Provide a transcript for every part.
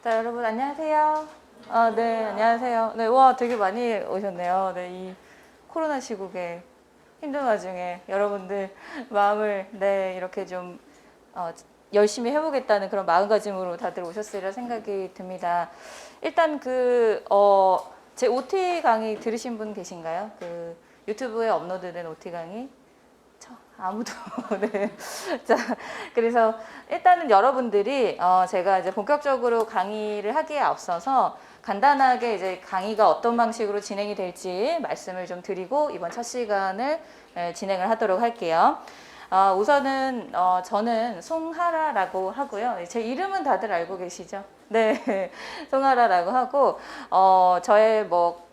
자, 여러분 안녕하세요. 네, 안녕하세요. 네, 와, 되게 많이 오셨네요. 네, 이 코로나 시국에 힘든 와중에 여러분들 마음을 이렇게 좀 열심히 해보겠다는 그런 마음가짐으로 다들 오셨으리라 생각이 듭니다. 일단 제 OT 강의 들으신 분 계신가요? 그 유튜브에 업로드된 OT 강의? 아무도. 네. 자, 그래서 일단은 여러분들이 제가 이제 본격적으로 강의를 하기에 앞서서 간단하게 이제 강의가 어떤 방식으로 진행이 될지 말씀을 좀 드리고 이번 첫 시간을 진행을 하도록 할게요. 우선은 저는 송하라라고 하고요. 제 이름은 다들 알고 계시죠? 네, 송하라라고 하고 저의 뭐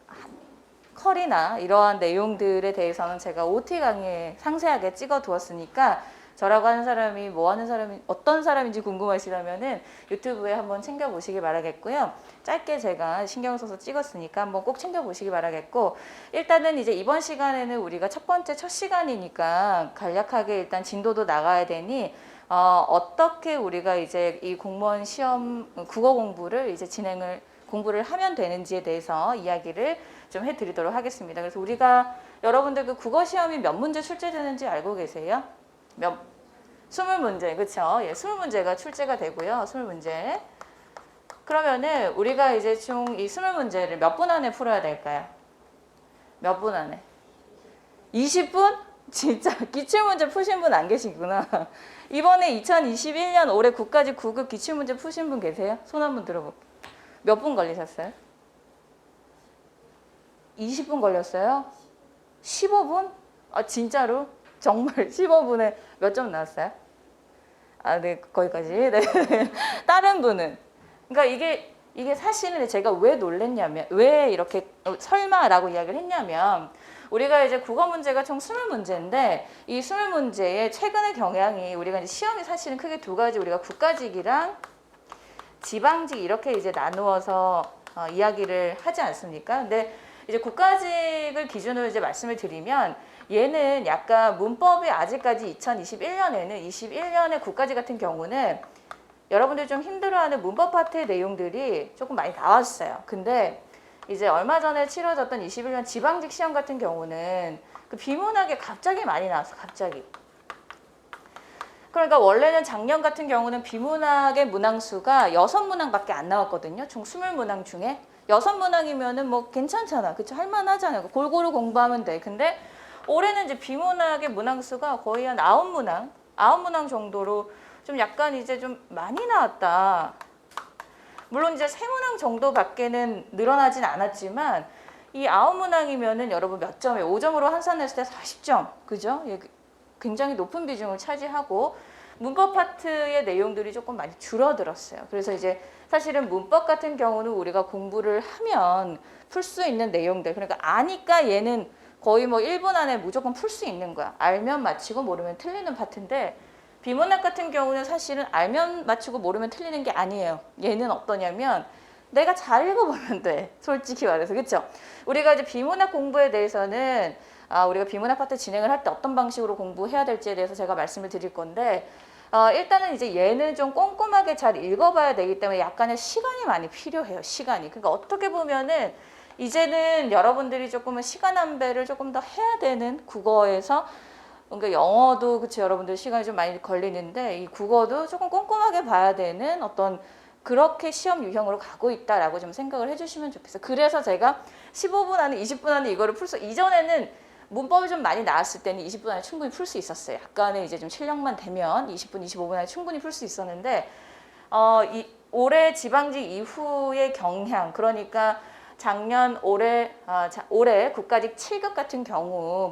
컬이나 이러한 내용들에 대해서는 제가 OT 강의에 상세하게 찍어 두었으니까 저라고 하는 사람이 뭐 하는 사람이 어떤 사람인지 궁금하시다면은 유튜브에 한번 챙겨 보시기 바라겠고요. 짧게 제가 신경을 써서 찍었으니까 한번 꼭 챙겨 보시기 바라겠고, 일단은 이제 이번 시간에는 우리가 첫 시간이니까 간략하게 일단 진도도 나가야 되니 어떻게 우리가 이제 이 공무원 시험 국어 공부를 이제 공부를 하면 되는지에 대해서 이야기를 좀 해드리도록 하겠습니다. 그래서 우리가 여러분들 그 국어 시험이 몇 문제 출제되는지 알고 계세요? 20문제, 그렇죠? 예, 20문제가 출제가 되고요. 20문제. 그러면은 우리가 이제 총 이 20문제를 몇 분 안에 풀어야 될까요? 몇 분 안에? 20분? 진짜 기출문제 푸신 분 안 계시구나. 이번에 2021년 올해 국가직 9급 기출문제 푸신 분 계세요? 손 한번 들어볼게요. 몇 분 걸리셨어요? 20분 걸렸어요? 15분? 진짜로? 정말 15분에 몇 점 나왔어요? 네, 거기까지. 네. 다른 분은? 그러니까 이게 사실은 제가 왜 놀랬냐면, 왜 이렇게 설마라고 이야기를 했냐면, 우리가 이제 국어 문제가 총 20문제인데, 이 20문제의 최근의 경향이 우리가 이제 시험이 사실은 크게 두 가지, 우리가 국가직이랑 지방직 이렇게 이제 나누어서 이야기를 하지 않습니까? 근데 이제 국가직을 기준으로 이제 말씀을 드리면 얘는 약간 문법이 아직까지 21년의 국가직 같은 경우는 여러분들이 좀 힘들어하는 문법 파트의 내용들이 조금 많이 나왔어요. 근데 이제 얼마 전에 치러졌던 21년 지방직 시험 같은 경우는 그 비문학이 갑자기 많이 나왔어, 갑자기. 그러니까 원래는 작년 같은 경우는 비문학의 문항수가 6문항밖에 안 나왔거든요. 총 20문항 중에. 6문항이면은 뭐 괜찮잖아. 그쵸? 할만하잖아요. 골고루 공부하면 돼. 근데 올해는 이제 비문학의 문항수가 거의 한 9문항 정도로 좀 약간 이제 좀 많이 나왔다. 물론 이제 3문항 정도밖에는 늘어나진 않았지만 이 9문항이면은 여러분 몇 점이에요? 5점으로 환산했을 때 40점. 그죠? 굉장히 높은 비중을 차지하고 문법 파트의 내용들이 조금 많이 줄어들었어요. 그래서 이제 사실은 문법 같은 경우는 우리가 공부를 하면 풀 수 있는 내용들, 그러니까 아니까 얘는 거의 뭐 1분 안에 무조건 풀 수 있는 거야. 알면 맞히고 모르면 틀리는 파트인데 비문학 같은 경우는 사실은 알면 맞히고 모르면 틀리는 게 아니에요. 얘는 어떠냐면 내가 잘 읽어보면 돼. 솔직히 말해서. 그렇죠? 우리가 이제 비문학 공부에 대해서는 우리가 비문학 파트 진행을 할 때 어떤 방식으로 공부해야 될지에 대해서 제가 말씀을 드릴 건데 일단은 이제 얘는 좀 꼼꼼하게 잘 읽어봐야 되기 때문에 약간의 시간이 많이 필요해요. 시간이. 그러니까 어떻게 보면은 이제는 여러분들이 조금은 시간 안배를 조금 더 해야 되는 국어에서, 그러니까 영어도 그치 여러분들 시간이 좀 많이 걸리는데 이 국어도 조금 꼼꼼하게 봐야 되는 어떤 그렇게 시험 유형으로 가고 있다라고 좀 생각을 해주시면 좋겠어요. 그래서 제가 15분 안에 20분 안에 이거를 이전에는 문법이 좀 많이 나왔을 때는 20분 안에 충분히 풀 수 있었어요. 약간의 이제 좀 실력만 되면 20분, 25분 안에 충분히 풀 수 있었는데 올해 지방직 이후의 경향, 그러니까 작년 올해 국가직 7급 같은 경우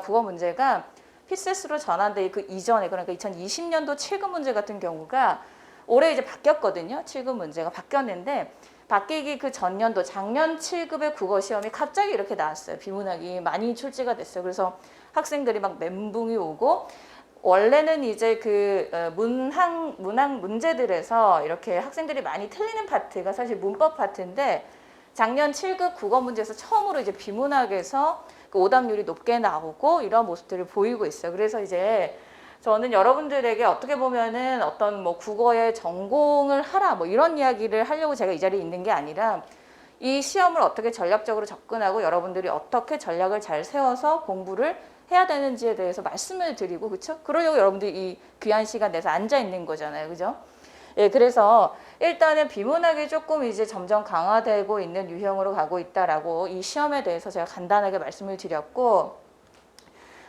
국어 문제가 PCS로 전환돼 그 이전에, 그러니까 2020년도 7급 문제 같은 경우가 올해 이제 바뀌었거든요. 7급 문제가 바뀌었는데 바뀌기 그 전년도 작년 7급의 국어 시험이 갑자기 이렇게 나왔어요. 비문학이 많이 출제가 됐어요. 그래서 학생들이 막 멘붕이 오고, 원래는 이제 그 문항 문제들에서 이렇게 학생들이 많이 틀리는 파트가 사실 문법 파트인데 작년 7급 국어 문제에서 처음으로 이제 비문학에서 그 오답률이 높게 나오고 이런 모습들을 보이고 있어요. 그래서 이제 저는 여러분들에게 어떻게 보면은 어떤 뭐 국어의 전공을 하라 뭐 이런 이야기를 하려고 제가 이 자리에 있는 게 아니라 이 시험을 어떻게 전략적으로 접근하고 여러분들이 어떻게 전략을 잘 세워서 공부를 해야 되는지에 대해서 말씀을 드리고, 그렇죠? 그러려고 여러분들이 이 귀한 시간 내서 앉아 있는 거잖아요, 그죠? 예, 그래서 일단은 비문학이 조금 이제 점점 강화되고 있는 유형으로 가고 있다라고 이 시험에 대해서 제가 간단하게 말씀을 드렸고,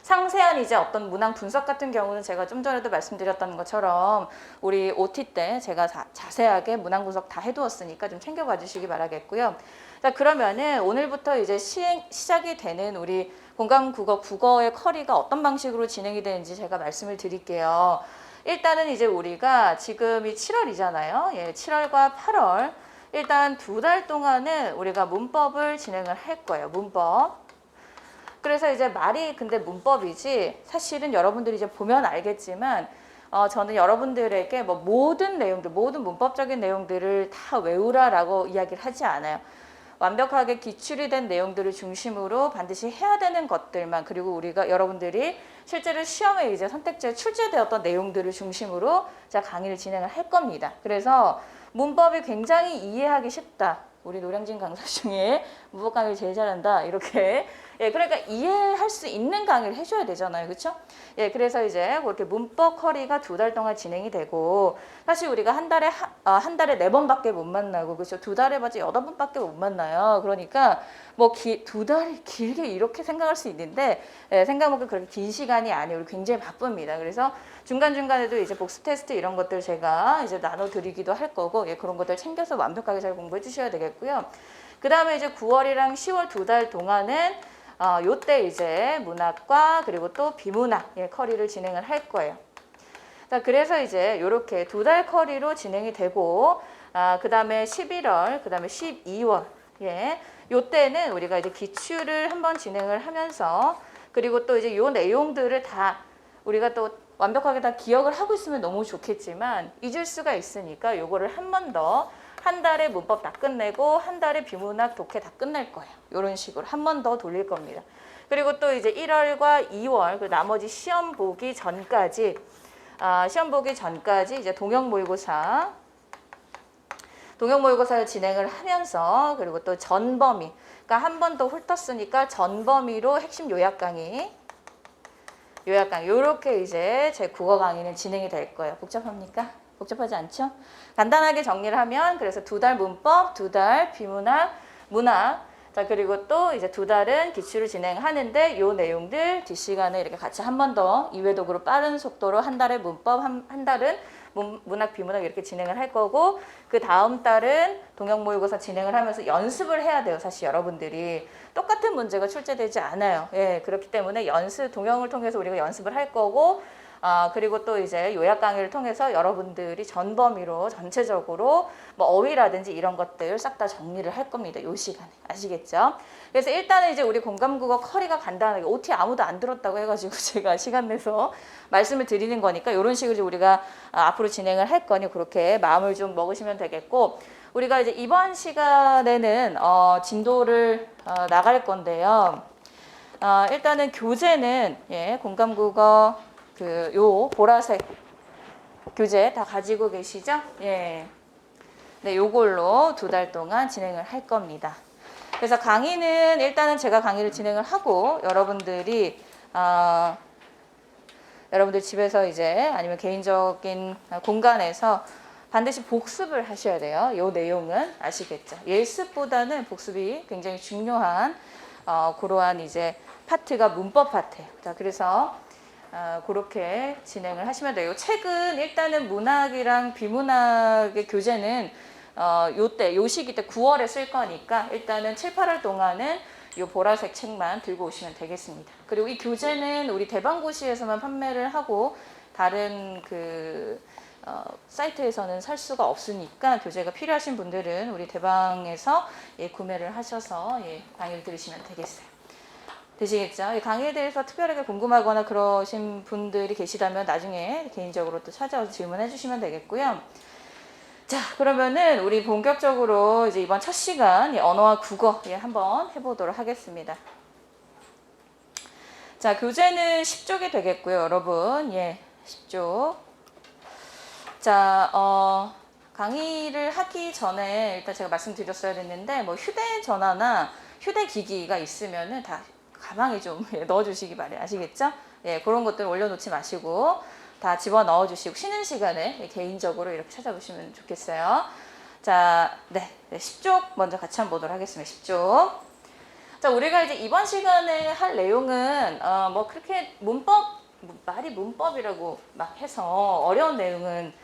상세한 이제 어떤 문항 분석 같은 경우는 제가 좀 전에도 말씀드렸던 것처럼 우리 OT 때 제가 자세하게 문항 분석 다 해두었으니까 좀 챙겨봐 주시기 바라겠고요. 자, 그러면은 오늘부터 이제 시작이 되는 우리 공감 국어의 커리가 어떤 방식으로 진행이 되는지 제가 말씀을 드릴게요. 일단은 이제 우리가 지금이 7월이잖아요. 예, 7월과 8월. 일단 2달 동안은 우리가 문법을 진행을 할 거예요. 문법. 그래서 이제 말이 근데 문법이지, 사실은 여러분들이 이제 보면 알겠지만 저는 여러분들에게 뭐 모든 내용들, 모든 문법적인 내용들을 다 외우라라고 이야기를 하지 않아요. 완벽하게 기출이 된 내용들을 중심으로 반드시 해야 되는 것들만, 그리고 우리가 여러분들이 실제로 시험에 이제 선택지에 출제되었던 내용들을 중심으로 제가 강의를 진행을 할 겁니다. 그래서 문법이 굉장히 이해하기 쉽다. 우리 노량진 강사 중에 문법 강의를 제일 잘한다. 이렇게. 예, 그러니까 이해할 수 있는 강의를 해줘야 되잖아요. 그렇죠? 예, 그래서 이제 그렇게 문법 커리가 2달 동안 진행이 되고, 사실 우리가 한 달에 4번밖에 못 만나고, 그렇죠? 2달에 해봤자 8번밖에 못 만나요. 그러니까 뭐 2달이 길게 이렇게 생각할 수 있는데, 예, 생각만큼 그렇게 긴 시간이 아니에요. 우리 굉장히 바쁩니다. 그래서 중간중간에도 이제 복습 테스트 이런 것들 제가 이제 나눠드리기도 할 거고, 예, 그런 것들 챙겨서 완벽하게 잘 공부해 주셔야 되겠고요. 그 다음에 이제 9월이랑 10월 2달 동안은 요때 이제 문학과 그리고 또 비문학, 예, 커리를 진행을 할 거예요. 자, 그래서 이제 요렇게 2달 커리로 진행이 되고, 그 다음에 11월, 그 다음에 12월, 예, 요때는 우리가 이제 기출을 한번 진행을 하면서, 그리고 또 이제 요 내용들을 다 우리가 또 완벽하게 다 기억을 하고 있으면 너무 좋겠지만 잊을 수가 있으니까 요거를 한 번 더, 한 달에 문법 다 끝내고 한 달에 비문학 독해 다 끝낼 거예요. 이런 식으로 한 번 더 돌릴 겁니다. 그리고 또 이제 1월과 2월 그 나머지 시험 보기 전까지 이제 동형 모의고사를 진행을 하면서, 그리고 또 전범위, 그러니까 한 번 더 훑었으니까 전범위로 핵심 요약 강의 요렇게 이제 제 국어 강의는 진행이 될 거예요. 복잡합니까? 복잡하지 않죠? 간단하게 정리를 하면, 그래서 2달 문법, 2달 비문학, 문학, 자, 그리고 또 이제 2달은 기출을 진행하는데 요 내용들 뒷시간에 이렇게 같이 한 번 더 이회독으로 빠른 속도로 한 달에 문법, 한 달은 문학, 비문학 이렇게 진행을 할 거고, 그 다음 달은 동형 모의고사 진행을 하면서 연습을 해야 돼요. 사실 여러분들이 똑같은 문제가 출제되지 않아요. 예, 그렇기 때문에 동형을 통해서 우리가 연습을 할 거고, 그리고 또 이제 요약 강의를 통해서 여러분들이 전범위로 전체적으로 뭐 어휘라든지 이런 것들 싹 다 정리를 할 겁니다. 요 시간에. 아시겠죠? 그래서 일단은 이제 우리 공감국어 커리가 간단하게, OT 아무도 안 들었다고 해가지고 제가 시간 내서 말씀을 드리는 거니까 이런 식으로 우리가 앞으로 진행을 할 거니 그렇게 마음을 좀 먹으시면 되겠고, 우리가 이제 이번 시간에는 진도를 나갈 건데요. 일단은 교재는, 예, 공감국어 요 보라색 교재 다 가지고 계시죠? 예. 네, 요걸로 2달 동안 진행을 할 겁니다. 그래서 강의는 일단은 제가 강의를 진행을 하고, 여러분들 집에서 이제 아니면 개인적인 공간에서 반드시 복습을 하셔야 돼요. 요 내용은 아시겠죠? 예습보다는 복습이 굉장히 중요한 그러한 이제 파트가 문법 파트예요. 자, 그래서 그렇게 진행을 하시면 돼요. 책은 일단은 문학이랑 비문학의 교재는 요 시기 때 9월에 쓸 거니까 일단은 7, 8월 동안은 이 보라색 책만 들고 오시면 되겠습니다. 그리고 이 교재는 우리 대방고시에서만 판매를 하고 다른 사이트에서는 살 수가 없으니까, 교재가 필요하신 분들은 우리 대방에서 구매를 하셔서 강의를 들으시면 되시겠죠? 이 강의에 대해서 특별하게 궁금하거나 그러신 분들이 계시다면 나중에 개인적으로 또 찾아와서 질문해 주시면 되겠고요. 자, 그러면은 우리 본격적으로 이제 이번 첫 시간 언어와 국어 한번 해보도록 하겠습니다. 자, 교재는 10쪽이 되겠고요, 여러분. 예, 10쪽. 자, 강의를 하기 전에 일단 제가 말씀드렸어야 됐는데, 뭐 휴대전화나 휴대기기가 있으면은 다 가방에 좀 넣어주시기 바래요. 아시겠죠? 예, 그런 것들 올려놓지 마시고 다 집어 넣어주시고 쉬는 시간에 개인적으로 이렇게 찾아보시면 좋겠어요. 자, 네, 10쪽 먼저 같이 한번 보도록 하겠습니다. 10쪽. 자, 우리가 이제 이번 시간에 할 내용은 뭐 그렇게 말이 문법이라고 막 해서 어려운 내용은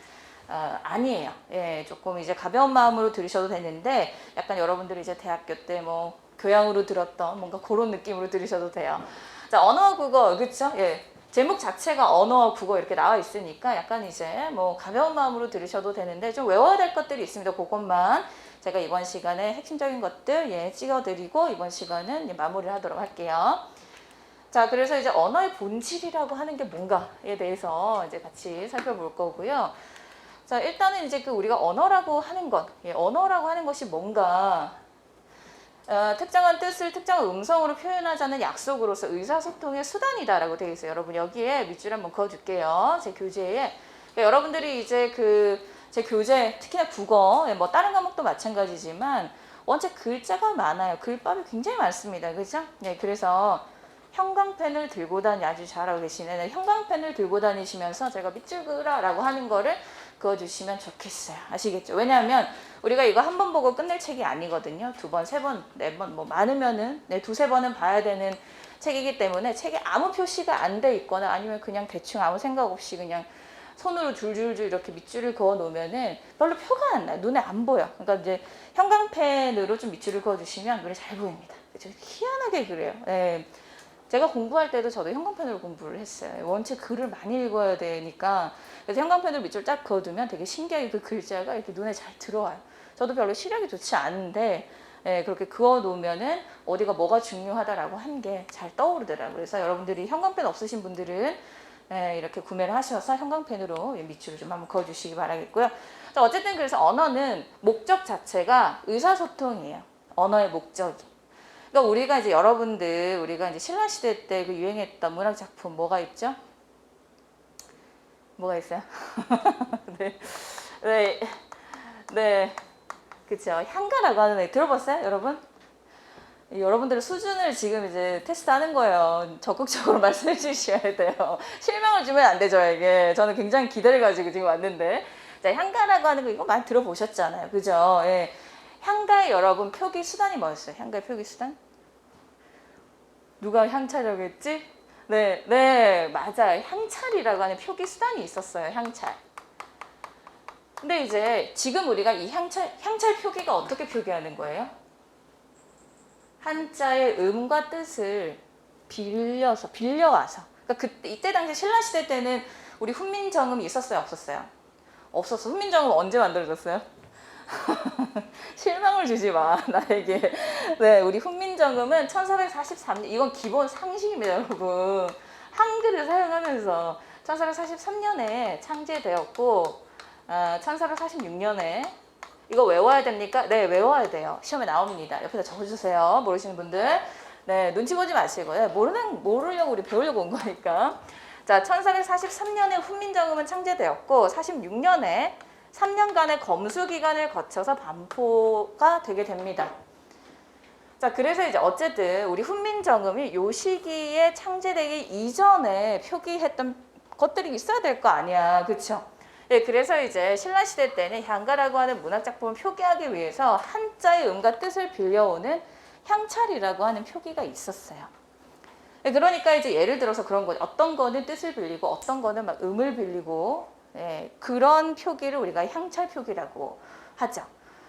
아니에요. 예, 조금 이제 가벼운 마음으로 들으셔도 되는데 약간 여러분들이 이제 대학교 때 뭐 교양으로 들었던 뭔가 그런 느낌으로 들으셔도 돼요. 자, 언어와 국어, 그쵸? 예. 제목 자체가 언어와 국어 이렇게 나와 있으니까 약간 이제 뭐 가벼운 마음으로 들으셔도 되는데 좀 외워야 될 것들이 있습니다. 그것만 제가 이번 시간에 핵심적인 것들 찍어드리고 이번 시간은 마무리를 하도록 할게요. 자, 그래서 이제 언어의 본질이라고 하는 게 뭔가에 대해서 이제 같이 살펴볼 거고요. 자, 일단은 이제 우리가 언어라고 하는 것, 언어라고 하는 것이 뭔가 특정한 뜻을 특정한 음성으로 표현하자는 약속으로서 의사소통의 수단이다라고 되어 있어요. 여러분 여기에 밑줄 한번 그어줄게요. 제 교재에. 그러니까 여러분들이 이제 제 교재, 특히나 국어, 뭐 다른 과목도 마찬가지지만 원체 글자가 많아요. 글밥이 굉장히 많습니다. 그죠? 네, 그래서 형광펜을 들고 아주 잘하고 계시네. 형광펜을 들고 다니시면서 제가 밑줄 그으라라고 하는 거를 그어주시면 좋겠어요. 아시겠죠? 왜냐하면 우리가 이거 한 번 보고 끝낼 책이 아니거든요. 2번, 3번, 4번, 뭐 많으면은 2~3번은 봐야 되는 책이기 때문에 책에 아무 표시가 안 돼 있거나 아니면 그냥 대충 아무 생각 없이 그냥 손으로 줄줄줄 이렇게 밑줄을 그어 놓으면은 별로 표가 안 나요. 눈에 안 보여. 그러니까 이제 형광펜으로 좀 밑줄을 그어 주시면 눈에 잘 보입니다. 그렇죠? 희한하게 그래요. 네. 제가 공부할 때도 저도 형광펜으로 공부를 했어요. 원체 글을 많이 읽어야 되니까. 그래서 형광펜으로 밑줄 쫙 그어두면 되게 신기하게 그 글자가 이렇게 눈에 잘 들어와요. 저도 별로 시력이 좋지 않은데 그렇게 그어 놓으면은 어디가 뭐가 중요하다라고 한 게 잘 떠오르더라고요. 그래서 여러분들이 형광펜 없으신 분들은 이렇게 구매를 하셔서 형광펜으로 밑줄을 좀 한번 그어주시기 바라겠고요. 자, 어쨌든 그래서 언어는 목적 자체가 의사소통이에요. 언어의 목적이. 그러니까 우리가 이제 우리가 이제 신라시대 때 그 유행했던 문학 작품 뭐가 있죠? 뭐가 있어요? 네, 그쵸. 향가라고 하는 애 들어봤어요, 여러분? 여러분들의 수준을 지금 이제 테스트하는 거예요. 적극적으로 말씀해 주셔야 돼요. 실망을 주면 안 되죠, 이게. 저는 굉장히 기대를 가지고 지금 왔는데. 자, 향가라고 하는 거 이거 많이 들어보셨잖아요, 그죠? 예. 향가의 여러분 표기 수단이 뭐였어요? 향가의 표기 수단? 누가 향차라고 했지? 네, 맞아요. 향찰이라고 하는 표기 수단이 있었어요, 향찰. 근데 이제 지금 우리가 이 향찰 표기가 어떻게 표기하는 거예요? 한자의 음과 뜻을 빌려와서. 그러니까 이때 당시 신라시대 때는 우리 훈민정음이 있었어요, 없었어요? 없었어. 훈민정음 언제 만들어졌어요? 실망을 주지 마, 나에게. 네, 우리 훈민정음은 1443년, 이건 기본 상식입니다, 여러분. 한글을 사용하면서 1443년에 창제되었고, 1446년에 이거 외워야 됩니까? 네, 외워야 돼요. 시험에 나옵니다. 옆에다 적어주세요. 모르시는 분들. 네, 눈치 보지 마시고. 네, 모르려고 우리 배우려고 온 거니까. 자, 1443년에 훈민정음은 창제되었고, 46년에 3년간의 검수 기간을 거쳐서 반포가 되게 됩니다. 자, 그래서 이제 어쨌든 우리 훈민정음이 요 시기에 창제되기 이전에 표기했던 것들이 있어야 될 거 아니야. 그쵸? 예, 그래서 이제 신라시대 때는 향가라고 하는 문학작품을 표기하기 위해서 한자의 음과 뜻을 빌려오는 향찰이라고 하는 표기가 있었어요. 예, 그러니까 이제 예를 들어서 그런 거죠. 어떤 거는 뜻을 빌리고 어떤 거는 막 음을 빌리고 그런 표기를 우리가 향찰 표기라고 하죠.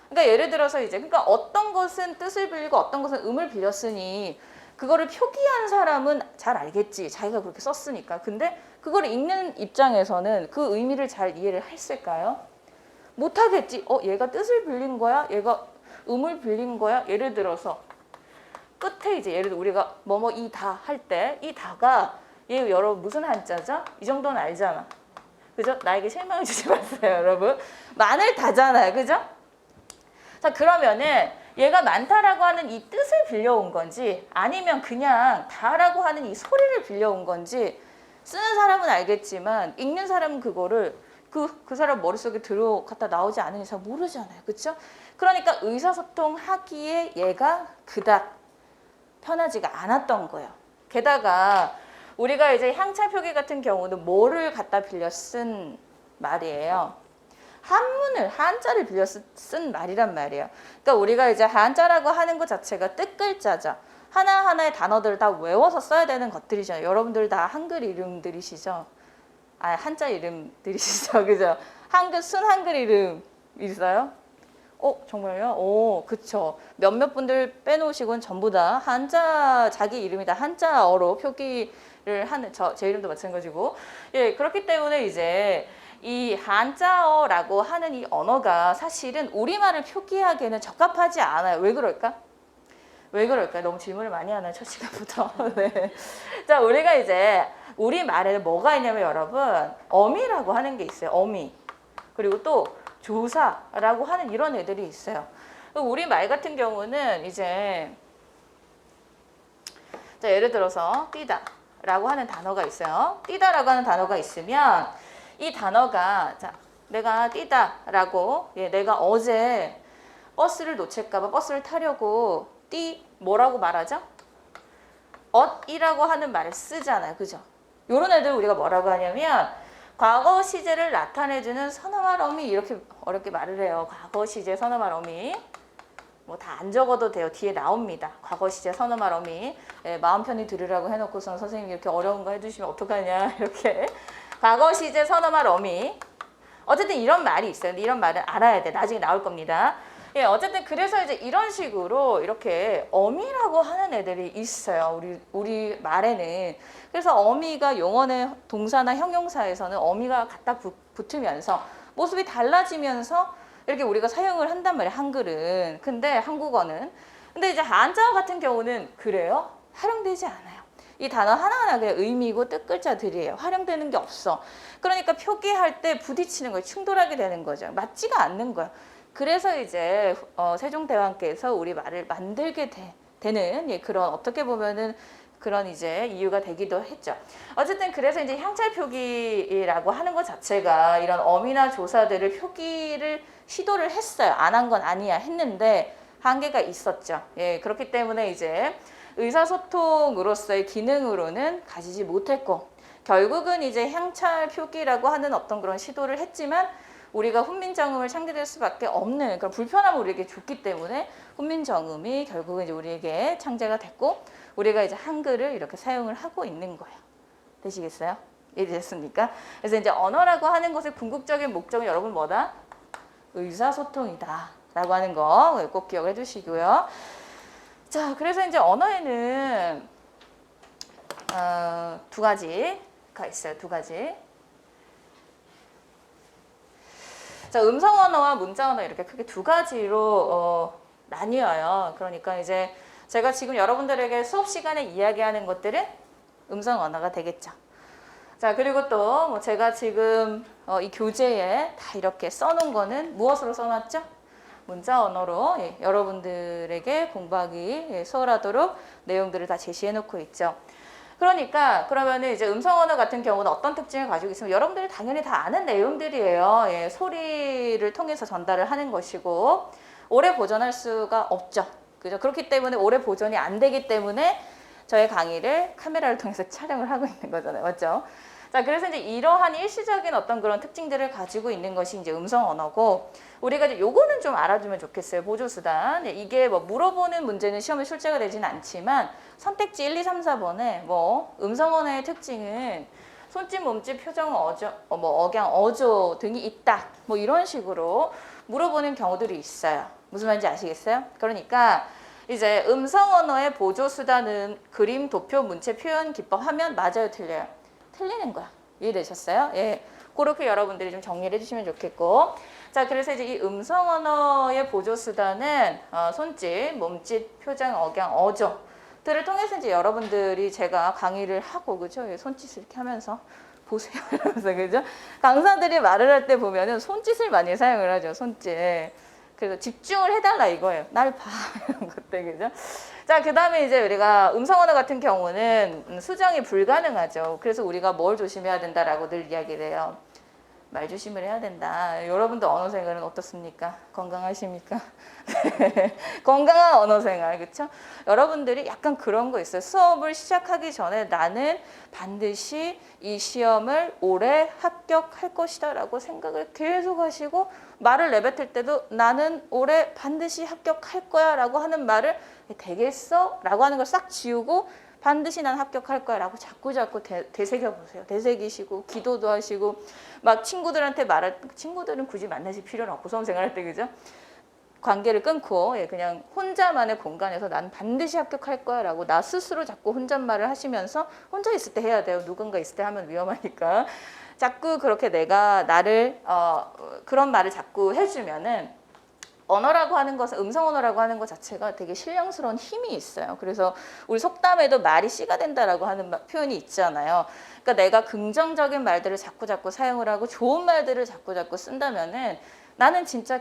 그러니까 예를 들어서 그러니까 어떤 것은 뜻을 빌리고 어떤 것은 음을 빌렸으니 그거를 표기한 사람은 잘 알겠지. 자기가 그렇게 썼으니까. 근데 그걸 읽는 입장에서는 그 의미를 잘 이해를 했을까요? 못하겠지. 얘가 뜻을 빌린 거야? 얘가 음을 빌린 거야? 예를 들어서 끝에 이제 예를 들어 우리가 뭐뭐 이다 할 때 이 다가 여러분 무슨 한자죠? 이 정도는 알잖아. 그죠? 나에게 실망을 주지 마세요, 여러분. 많을 다잖아요. 그죠? 자, 그러면은 얘가 많다라고 하는 이 뜻을 빌려온 건지 아니면 그냥 다라고 하는 이 소리를 빌려온 건지 쓰는 사람은 알겠지만 읽는 사람은 그거를 그 사람 머릿속에 들어갔다 나오지 않은 이상 모르잖아요. 그렇죠? 그러니까 의사소통하기에 얘가 그닥 편하지가 않았던 거예요. 게다가 우리가 이제 향찰 표기 같은 경우는 뭐를 갖다 빌려 쓴 말이에요. 한문을, 한자를 빌려 쓴 말이란 말이에요. 그러니까 우리가 이제 한자라고 하는 것 자체가 뜻글자죠. 하나하나의 단어들을 다 외워서 써야 되는 것들이죠. 여러분들 다 한글 이름들이시죠? 아, 한자 이름들이시죠? 그죠? 한글, 순한글 이름 있어요? 정말요? 그쵸. 몇몇 분들 빼놓으시고는 전부 다 한자, 자기 이름이 다 한자어로 표기를 하는, 제 이름도 마찬가지고. 예, 그렇기 때문에 이제 이 한자어라고 하는 이 언어가 사실은 우리말을 표기하기에는 적합하지 않아요. 왜 그럴까? 왜 그럴까요? 너무 질문을 많이 하나요? 첫 시간부터. 네. 자, 우리가 이제 우리말에는 뭐가 있냐면 여러분, 어미라고 하는 게 있어요. 어미. 그리고 또 조사라고 하는 이런 애들이 있어요. 우리 말 같은 경우는 이제 자, 예를 들어서 뛰다라고 하는 단어가 있어요. 뛰다라고 하는 단어가 있으면 이 단어가 자, 내가 뛰다라고 내가 어제 버스를 놓칠까 봐 버스를 타려고 뭐라고 말하죠? 엇이라고 하는 말을 쓰잖아요. 그죠? 요런 애들 우리가 뭐라고 하냐면 과거 시제를 나타내주는 선어말 어미 이렇게 어렵게 말을 해요. 과거 시제 선어말 어미. 뭐 다 안 적어도 돼요. 뒤에 나옵니다. 과거 시제 선어말 어미. 마음 편히 들으라고 해놓고선 선생님이 이렇게 어려운 거 해주시면 어떡하냐 이렇게. 과거 시제 선어말 어미. 어쨌든 이런 말이 있어요. 근데 이런 말은 알아야 돼. 나중에 나올 겁니다. 어쨌든 그래서 이제 이런 식으로 이렇게 어미라고 하는 애들이 있어요. 우리 말에는. 그래서 어미가 용언의 동사나 형용사에서는 어미가 갖다 붙으면서 모습이 달라지면서 이렇게 우리가 사용을 한단 말이에요. 한글은. 근데 한국어는. 근데 이제 한자어 같은 경우는 그래요? 활용되지 않아요. 이 단어 하나하나 그냥 의미고 뜻글자들이에요. 활용되는 게 없어. 그러니까 표기할 때 부딪히는 거예요. 충돌하게 되는 거죠. 맞지가 않는 거예요. 그래서 이제 세종대왕께서 우리 말을 만들게 되는 그런 어떻게 보면은 그런 이제 이유가 되기도 했죠. 어쨌든 그래서 이제 향찰 표기라고 하는 것 자체가 이런 어미나 조사들을 표기를 시도를 했어요. 안 한 건 아니야 했는데 한계가 있었죠. 그렇기 때문에 이제 의사소통으로서의 기능으로는 가지지 못했고 결국은 이제 향찰 표기라고 하는 어떤 그런 시도를 했지만 우리가 훈민정음을 창제될 수밖에 없는 그런 불편함을 우리에게 줬기 때문에 훈민정음이 결국은 이제 우리에게 창제가 됐고 우리가 이제 한글을 이렇게 사용을 하고 있는 거예요. 되시겠어요? 이해됐습니까? 그래서 이제 언어라고 하는 것의 궁극적인 목적은 여러분 뭐다? 의사소통이다 라고 하는 거 꼭 기억해 두시고요. 자, 그래서 이제 언어에는 두 가지가 있어요. 두 가지. 자, 음성 언어와 문자 언어 이렇게 크게 두 가지로 나뉘어요. 그러니까 이제 제가 지금 여러분들에게 수업 시간에 이야기하는 것들은 음성 언어가 되겠죠. 자, 그리고 또 뭐 제가 지금 이 교재에 다 이렇게 써놓은 거는 무엇으로 써놨죠? 문자 언어로 여러분들에게 공부하기 수월하도록 내용들을 다 제시해 놓고 있죠. 그러니까 그러면은 이제 음성 언어 같은 경우는 어떤 특징을 가지고 있으면 여러분들이 당연히 다 아는 내용들이에요. 소리를 통해서 전달을 하는 것이고 오래 보존할 수가 없죠. 그죠? 그렇기 때문에 오래 보존이 안 되기 때문에 저의 강의를 카메라를 통해서 촬영을 하고 있는 거잖아요. 맞죠? 자, 그래서 이제 이러한 일시적인 어떤 그런 특징들을 가지고 있는 것이 이제 음성 언어고 우리가 이제 요거는 좀 알아두면 좋겠어요. 보조수단. 이게 뭐 물어보는 문제는 시험에 출제가 되지는 않지만 선택지 1, 2, 3, 4번에 뭐 음성 언어의 특징은 손짓, 몸짓, 표정, 억양, 어조 등이 있다. 뭐 이런 식으로 물어보는 경우들이 있어요. 무슨 말인지 아시겠어요? 그러니까 이제 음성 언어의 보조 수단은 그림, 도표, 문체, 표현, 기법 하면 맞아요, 틀려요? 틀리는 거야. 이해되셨어요? 그렇게 여러분들이 좀 정리를 해주시면 좋겠고. 자, 그래서 이제 이 음성 언어의 보조 수단은 손짓, 몸짓, 표정, 억양, 어조들을 통해서 이제 여러분들이 제가 강의를 하고 그죠? 손짓을 이렇게 하면서 보세요. 이러면서 그죠? 강사들이 말을 할 때 보면은 손짓을 많이 사용을 하죠. 손짓. 그래서 집중을 해달라 이거예요. 날 봐. 이런 것들, 그죠? 자, 그 다음에 이제 우리가 음성 언어 같은 경우는 수정이 불가능하죠. 그래서 우리가 뭘 조심해야 된다라고 늘 이야기를 해요. 말 조심을 해야 된다. 여러분도 언어 생활은 어떻습니까? 건강하십니까? 네. 건강한 언어 생활, 그렇죠? 여러분들이 약간 그런 거 있어요. 수업을 시작하기 전에 나는 반드시 이 시험을 올해 합격할 것이다라고 생각을 계속 하시고 말을 내뱉을 때도 나는 올해 반드시 합격할 거야라고 하는 말을 되겠어? 라고 하는 걸 싹 지우고 반드시 난 합격할 거야 라고 자꾸 되새겨 보세요. 되새기시고 기도도 하시고 막 친구들한테 친구들은 굳이 만나실 필요는 없고 수험 생활할 때, 그죠? 관계를 끊고 그냥 혼자만의 공간에서 난 반드시 합격할 거야 라고 나 스스로 자꾸 혼잣말을 하시면서 혼자 있을 때 해야 돼요. 누군가 있을 때 하면 위험하니까. 자꾸 그렇게 내가 나를 그런 말을 자꾸 해주면은 언어라고 하는 것은 음성 언어라고 하는 것 자체가 되게 신령스러운 힘이 있어요. 그래서 우리 속담에도 말이 씨가 된다라고 하는 표현이 있잖아요. 그러니까 내가 긍정적인 말들을 자꾸 사용을 하고 좋은 말들을 자꾸 쓴다면은 나는 진짜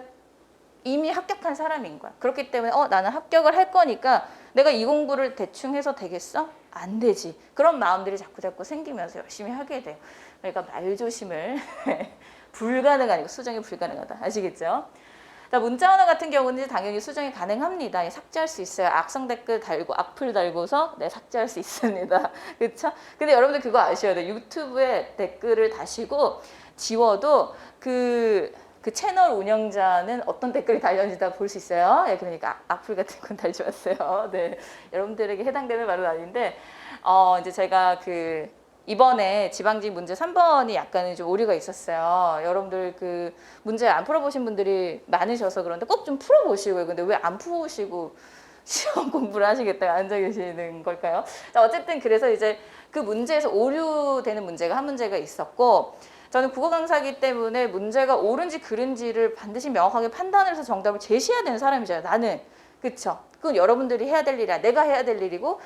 이미 합격한 사람인 거야. 그렇기 때문에 나는 합격을 할 거니까 내가 이 공부를 대충 해서 되겠어? 안 되지. 그런 마음들이 자꾸 생기면서 열심히 하게 돼요. 그러니까 말 조심을 불가능하니까 수정이 불가능하다. 아시겠죠? 자, 문자 언어 같은 경우는 당연히 수정이 가능합니다. 삭제할 수 있어요. 악성 댓글 달고 악플 달고서 삭제할 수 있습니다. 그렇죠? 근데 여러분들 그거 아셔야 돼요. 유튜브에 댓글을 다시고 지워도 그 채널 운영자는 어떤 댓글이 달렸는지 다 볼 수 있어요. 그러니까 악플 같은 건 달지 마세요. 네, 여러분들에게 해당되는 말은 아닌데 이제 제가 이번에 지방직 문제 3번이 약간은 좀 오류가 있었어요. 여러분들 그 문제 안 풀어보신 분들이 많으셔서 그런데 꼭 좀 풀어보시고요. 근데 왜 안 푸시고 시험 공부를 하시겠다고 앉아 계시는 걸까요? 자, 어쨌든 그래서 이제 그 문제에서 오류되는 문제가 한 문제가 있었고, 저는 국어 강사이기 때문에 문제가 옳은지 그른지를 반드시 명확하게 판단을 해서 정답을 제시해야 되는 사람이잖아요. 나는. 그쵸? 그건 여러분들이 해야 될 일이야. 내가 해야 될 일이고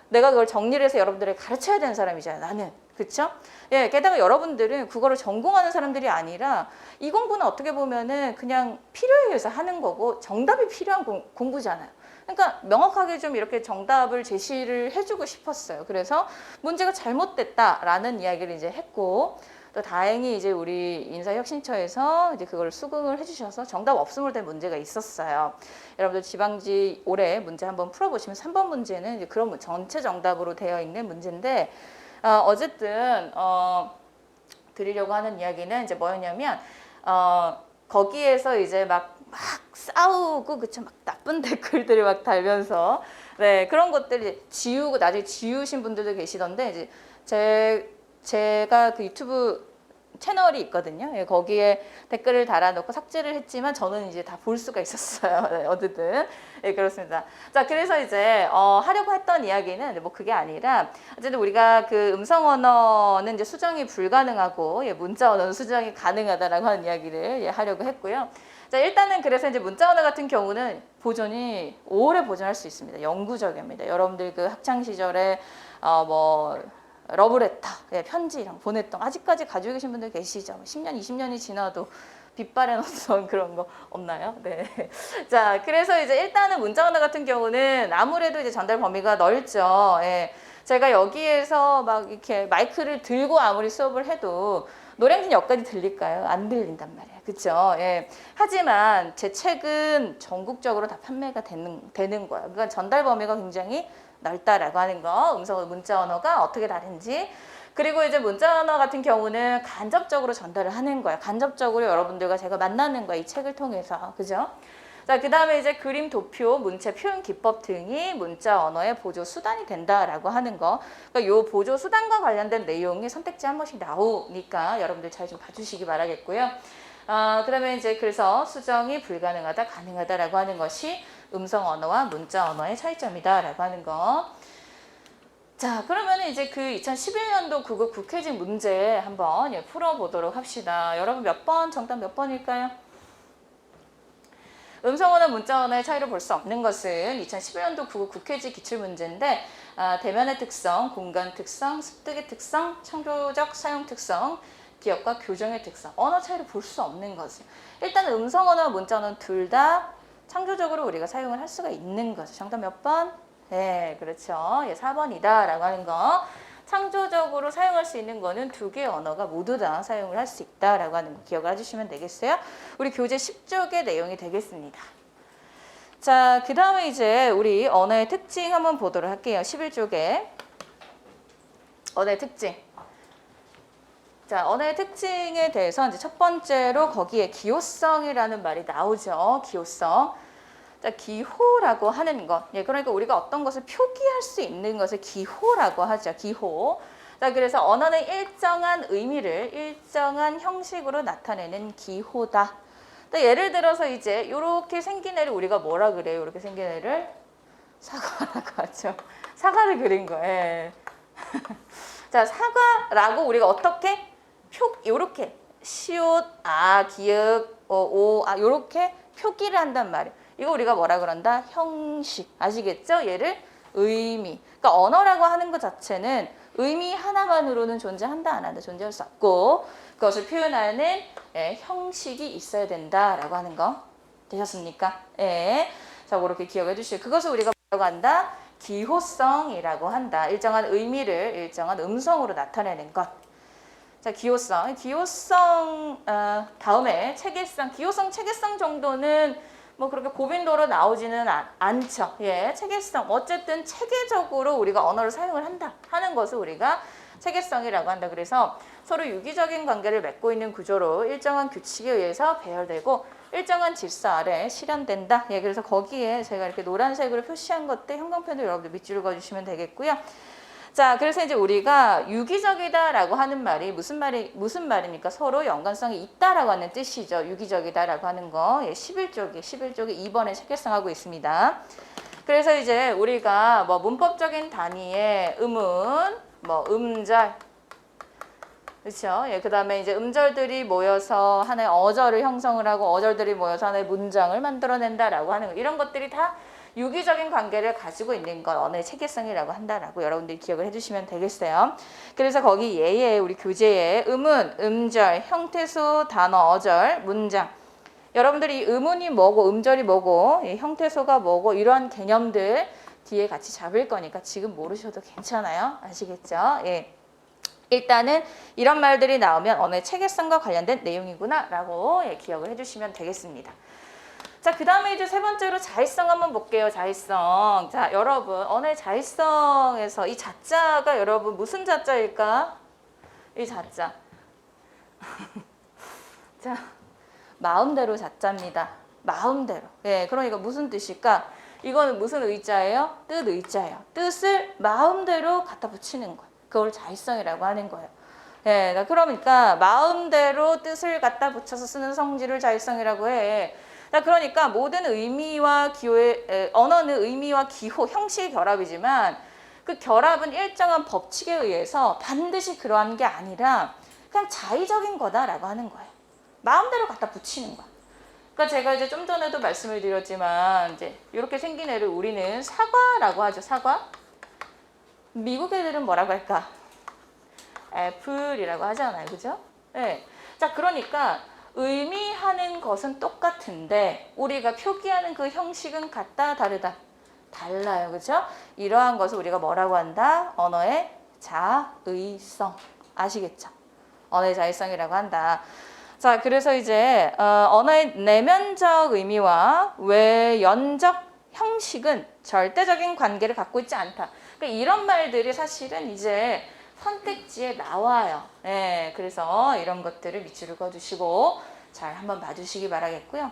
내가 그걸 정리를 해서 여러분들에게 가르쳐야 되는 사람이잖아요. 나는. 그쵸? 게다가 여러분들은 국어를 전공하는 사람들이 아니라 이 공부는 어떻게 보면은 그냥 필요에 의해서 하는 거고 정답이 필요한 공부잖아요. 그러니까 명확하게 좀 이렇게 정답을 제시를 해주고 싶었어요. 그래서 문제가 잘못됐다라는 이야기를 이제 했고, 또 다행히 이제 우리 인사혁신처에서 이제 그걸 수긍을 해주셔서 정답 없음으로 된 문제가 있었어요. 여러분들 지방지 올해 문제 한번 풀어보시면 3번 문제는 이제 그런 전체 정답으로 되어 있는 문제인데, 어쨌든 드리려고 하는 이야기는 이제 뭐였냐면 거기에서 이제 막 싸우고 그쵸, 막 나쁜 댓글들이 막 달면서 그런 것들이 지우고 나중에 지우신 분들도 계시던데, 이제 제가 그 유튜브 채널이 있거든요. 거기에 댓글을 달아놓고 삭제를 했지만 저는 이제 다 볼 수가 있었어요. 어쨌든 그렇습니다. 자, 그래서 이제 하려고 했던 이야기는 뭐 그게 아니라 어쨌든 우리가 그 음성 언어는 이제 수정이 불가능하고 문자 언어는 수정이 가능하다라고 하는 이야기를 하려고 했고요. 자, 일단은 그래서 이제 문자 언어 같은 경우는 보존이 오래 보존할 수 있습니다. 영구적입니다. 여러분들 그 학창 시절에 러브레터, 편지 이런 보냈던 아직까지 가지고 계신 분들 계시죠? 10년, 20년이 지나도 빛발에 넣었던 그런 거 없나요? 네. 자, 그래서 이제 일단은 문자 언어 같은 경우는 아무래도 이제 전달 범위가 넓죠. 제가 여기에서 막 이렇게 마이크를 들고 아무리 수업을 해도 노량진 역까지 들릴까요? 안 들린단 말이에요. 그렇죠? 하지만 제 책은 전국적으로 다 판매가 되는 거예요. 그러니까 전달 범위가 굉장히 넓다라고 하는 거, 음성 문자 언어가 어떻게 다른지. 그리고 이제 문자 언어 같은 경우는 간접적으로 전달을 하는 거예요. 간접적으로 여러분들과 제가 만나는 거예요. 이 책을 통해서. 그죠? 자, 그 다음에 이제 그림, 도표, 문체, 표현 기법 등이 문자 언어의 보조 수단이 된다라고 하는 거. 그러니까 요 보조 수단과 관련된 내용이 선택지 한 번씩 나오니까 여러분들 잘 좀 봐주시기 바라겠고요. 그 다음에 이제 그래서 수정이 불가능하다, 가능하다라고 하는 것이 음성 언어와 문자 언어의 차이점이다라고 하는 거. 자, 그러면 이제 그 2011년도 국어 국회직 문제 한번 풀어보도록 합시다. 여러분 정답 몇 번일까요? 음성 언어, 문자 언어의 차이를 볼 수 없는 것은 2011년도 국어 국회직 기출문제인데, 대면의 특성, 공간 특성, 습득의 특성, 창조적 사용 특성, 기억과 교정의 특성, 언어 차이를 볼 수 없는 거지. 일단 음성 언어와 문자 언어는 둘 다 창조적으로 우리가 사용을 할 수가 있는 거죠. 정답 몇 번? 네, 그렇죠. 예, 4번이다 라고 하는 거. 창조적으로 사용할 수 있는 거는 두 개의 언어가 모두 다 사용을 할 수 있다라고 하는 거 기억을 해주시면 되겠어요. 우리 교재 10쪽의 내용이 되겠습니다. 자, 그 다음에 이제 우리 언어의 특징 한번 보도록 할게요. 11쪽에 언어의 특징. 자, 언어의 특징에 대해서 이제 첫 번째로 거기에 기호성이라는 말이 나오죠. 기호성. 자, 기호라고 하는 것. 예, 그러니까 우리가 어떤 것을 표기할 수 있는 것을 기호라고 하죠. 기호. 자, 그래서 언어는 일정한 의미를 일정한 형식으로 나타내는 기호다. 예를 들어서 이제 이렇게 생긴 애를 우리가 뭐라 그래요? 이렇게 생긴 애를 사과라고 하죠. 사과를 그린 거예요. 자, 사과라고 우리가 어떻게 요렇게 시옷, 기역, 오, 요렇게 표기를 한단 말이에요. 이거 우리가 뭐라 그런다? 형식. 아시겠죠? 얘를 의미. 그러니까 언어라고 하는 것 자체는 의미 하나만으로는 존재한다, 안 한다, 존재할 수 없고 그것을 표현하는 형식이 있어야 된다라고 하는 거 되셨습니까? 예. 자, 그렇게 기억해 주시고 그것을 우리가 뭐라고 한다? 기호성이라고 한다. 일정한 의미를 일정한 음성으로 나타내는 것. 자, 기호성. 기호성 다음에 체계성. 기호성, 체계성 정도는 뭐 그렇게 고빈도로 나오지는 않죠. 예, 체계성. 어쨌든 체계적으로 우리가 언어를 사용을 한다 하는 것을 우리가 체계성이라고 한다. 그래서 서로 유기적인 관계를 맺고 있는 구조로 일정한 규칙에 의해서 배열되고 일정한 질서 아래 실현된다. 예, 그래서 거기에 제가 이렇게 노란색으로 표시한 것들 형광펜으로 여러분들 밑줄을 그어주시면 되겠고요. 자, 그래서 이제 우리가 유기적이다라고 하는 말이 무슨 말입니까? 서로 연관성이 있다라고 하는 뜻이죠. 유기적이다라고 하는 거. 예, 11쪽에 2번에 체계성하고 있습니다. 그래서 이제 우리가 뭐 문법적인 단위의 음운, 뭐 음절, 그렇죠? 예, 그다음에 이제 음절들이 모여서 하나의 어절을 형성을 하고 어절들이 모여서 하나의 문장을 만들어낸다라고 하는 거. 이런 것들이 다 유기적인 관계를 가지고 있는 걸 언어의 체계성이라고 한다라고 여러분들이 기억을 해주시면 되겠어요. 그래서 거기 예에 우리 교재에 음운, 음절, 형태소, 단어, 어절, 문장. 여러분들이 음운이 뭐고 음절이 뭐고 형태소가 뭐고 이러한 개념들 뒤에 같이 잡을 거니까 지금 모르셔도 괜찮아요. 아시겠죠? 예. 일단은 이런 말들이 나오면 언어의 체계성과 관련된 내용이구나 라고 기억을 해주시면 되겠습니다. 자, 그 다음에 이제 세 번째로 자의성 한번 볼게요. 자의성. 자, 여러분 언어의 자의성에서 이 자자가 여러분 무슨 자자일까? 이 자자. 자, 마음대로 자자입니다. 마음대로. 예, 그러니까 무슨 뜻일까? 이거는 무슨 의자예요? 뜻 의자예요. 뜻을 마음대로 갖다 붙이는 거예요. 그걸 자의성이라고 하는 거예요. 예, 그러니까 마음대로 뜻을 갖다 붙여서 쓰는 성질을 자의성이라고 해. 그러니까 모든 의미와 기호의 언어는 의미와 기호, 형식의 결합이지만 그 결합은 일정한 법칙에 의해서 반드시 그러한 게 아니라 그냥 자의적인 거다라고 하는 거예요. 마음대로 갖다 붙이는 거야. 그러니까 제가 이제 좀 전에도 말씀을 드렸지만 이제 이렇게 생긴 애를 우리는 사과라고 하죠. 사과. 미국 애들은 뭐라고 할까? 애플이라고 하잖아요. 그죠? 네. 자, 그러니까 의미하는 것은 똑같은데 우리가 표기하는 그 형식은 같다, 다르다? 달라요. 그죠? 이러한 것을 우리가 뭐라고 한다? 언어의 자의성. 아시겠죠? 언어의 자의성이라고 한다. 자, 그래서 이제 언어의 내면적 의미와 외연적 형식은 절대적인 관계를 갖고 있지 않다. 그러니까 이런 말들이 사실은 이제 선택지에 나와요. 네, 그래서 이런 것들을 밑줄을 그어주시고 잘 한번 봐주시기 바라겠고요.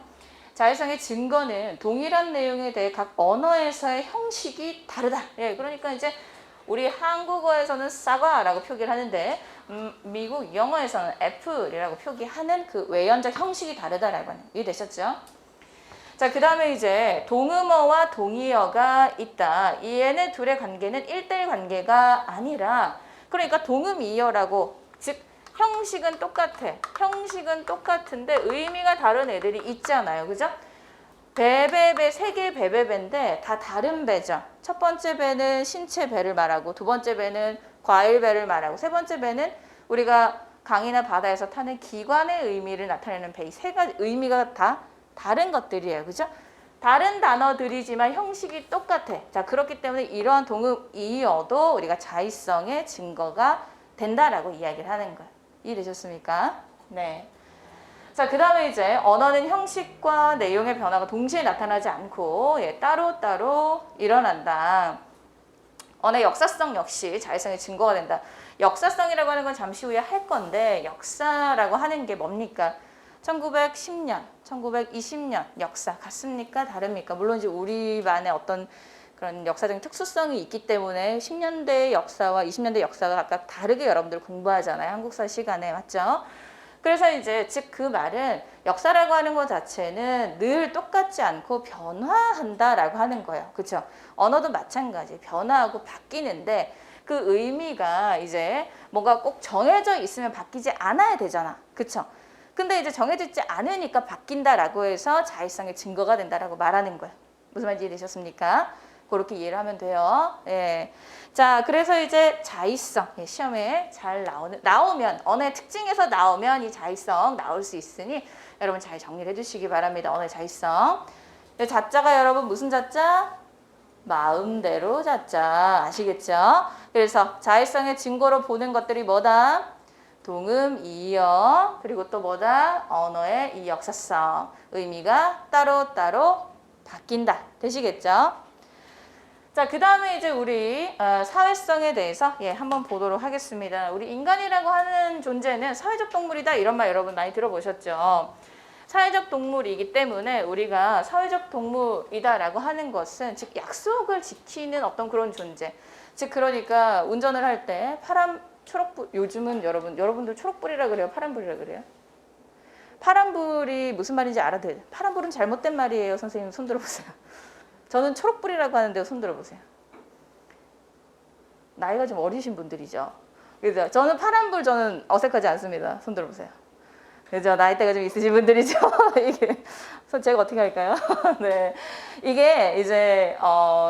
자의성의 증거는 동일한 내용에 대해 각 언어에서의 형식이 다르다. 예, 그러니까 이제 우리 한국어에서는 사과라고 표기를 하는데 미국 영어에서는 애플이라고 표기하는 그 외연적 형식이 다르다라고 하는 이해되셨죠? 자, 그 다음에 이제 동음어와 동의어가 있다. 이 얘네 둘의 관계는 1대1 관계가 아니라 그러니까 동음이어라고 즉 형식은 똑같아. 형식은 똑같은데 의미가 다른 애들이 있잖아요. 그죠? 배배배, 세 개의 배배배인데 다 다른 배죠. 첫 번째 배는 신체 배를 말하고 두 번째 배는 과일 배를 말하고 세 번째 배는 우리가 강이나 바다에서 타는 기관의 의미를 나타내는 배. 이 세 가지 의미가 다 다른 것들이에요. 그죠? 다른 단어들이지만 형식이 똑같아. 자, 그렇기 때문에 이러한 동음이어도 우리가 자의성의 증거가 된다라고 이야기를 하는 거예요. 이해되셨습니까? 네. 자, 그 다음에 이제 언어는 형식과 내용의 변화가 동시에 나타나지 않고 따로따로 일어난다. 언어의 역사성 역시 자의성의 증거가 된다. 역사성이라고 하는 건 잠시 후에 할 건데 역사라고 하는 게 뭡니까? 1910년, 1920년 역사 같습니까? 다릅니까? 물론 이제 우리만의 어떤 그런 역사적인 특수성이 있기 때문에 10년대 역사와 20년대 역사가 각각 다르게 여러분들 공부하잖아요. 한국사 시간에. 맞죠? 그래서 이제 즉 그 말은 역사라고 하는 것 자체는 늘 똑같지 않고 변화한다라고 하는 거예요. 그렇죠? 언어도 마찬가지. 변화하고 바뀌는데 그 의미가 이제 뭔가 꼭 정해져 있으면 바뀌지 않아야 되잖아. 그렇죠? 근데 이제 정해져 있지 않으니까 바뀐다라고 해서 자의성의 증거가 된다라고 말하는 거예요. 무슨 말인지 이해되셨습니까? 그렇게 이해를 하면 돼요. 예. 자, 그래서 이제 자의성, 시험에 잘 나오면, 언어의 특징에서 나오면 이 자의성 나올 수 있으니 여러분 잘 정리를 해주시기 바랍니다. 언어의 자의성. 자자가 여러분 무슨 자자? 마음대로 자자. 아시겠죠? 그래서 자의성의 증거로 보는 것들이 뭐다? 동음, 이어, 그리고 또 뭐다? 언어의 이 역사성, 의미가 따로따로 바뀐다. 되시겠죠? 자, 그 다음에 이제 우리 사회성에 대해서 한번 보도록 하겠습니다. 우리 인간이라고 하는 존재는 사회적 동물이다. 이런 말 여러분 많이 들어보셨죠? 사회적 동물이기 때문에 우리가 사회적 동물이다라고 하는 것은 즉 약속을 지키는 어떤 그런 존재. 즉 그러니까 운전을 할 때 초록불, 요즘은 여러분들 초록불이라 그래요? 파란불이라 그래요? 파란불이 무슨 말인지 알아들어요. 파란불은 잘못된 말이에요. 선생님 손 들어보세요. 저는 초록불이라고 하는데요. 손 들어보세요. 나이가 좀 어리신 분들이죠. 그죠? 저는 파란불 저는 어색하지 않습니다. 손 들어보세요. 그죠? 나이대가 좀 있으신 분들이죠. 이게 제가 어떻게 할까요? 네, 이게 이제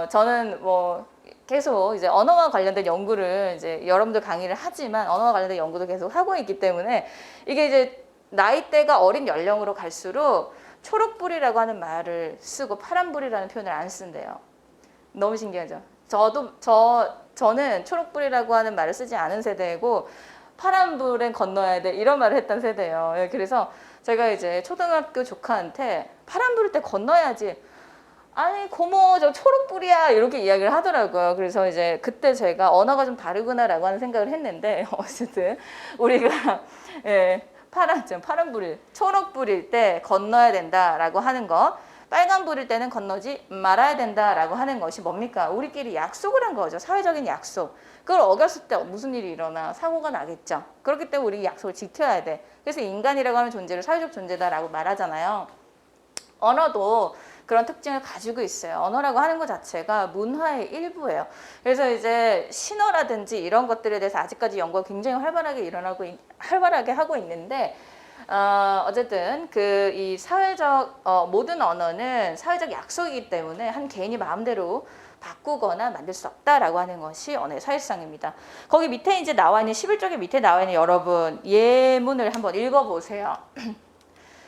저는 뭐 계속 이제 언어와 관련된 연구를 이제 여러분들 강의를 하지만 언어와 관련된 연구도 계속 하고 있기 때문에 이게 이제 나이대가 어린 연령으로 갈수록 초록불이라고 하는 말을 쓰고 파란불이라는 표현을 안 쓴대요. 너무 신기하죠? 저는 초록불이라고 하는 말을 쓰지 않은 세대이고 파란불엔 건너야 돼 이런 말을 했던 세대예요. 그래서 제가 이제 초등학교 조카한테 파란불일 때 건너야지. 아니 고모 저 초록불이야 이렇게 이야기를 하더라고요. 그래서 이제 그때 제가 언어가 좀 다르구나라고 하는 생각을 했는데 어쨌든 우리가 파란불일 초록불일 때 건너야 된다라고 하는 거, 빨간불일 때는 건너지 말아야 된다라고 하는 것이 뭡니까? 우리끼리 약속을 한 거죠. 사회적인 약속. 그걸 어겼을 때 무슨 일이 일어나? 사고가 나겠죠. 그렇기 때문에 우리 약속을 지켜야 돼. 그래서 인간이라고 하는 존재를 사회적 존재다라고 말하잖아요. 언어도 그런 특징을 가지고 있어요. 언어라고 하는 것 자체가 문화의 일부예요. 그래서 이제 신어라든지 이런 것들에 대해서 아직까지 연구가 굉장히 활발하게 하고 있는데 어쨌든 이 사회적 모든 언어는 사회적 약속이기 때문에 한 개인이 마음대로 바꾸거나 만들 수 없다라고 하는 것이 언어의 사회성입니다. 거기 밑에 이제 나와 있는 11쪽에 밑에 나와 있는 여러분 예문을 한번 읽어보세요.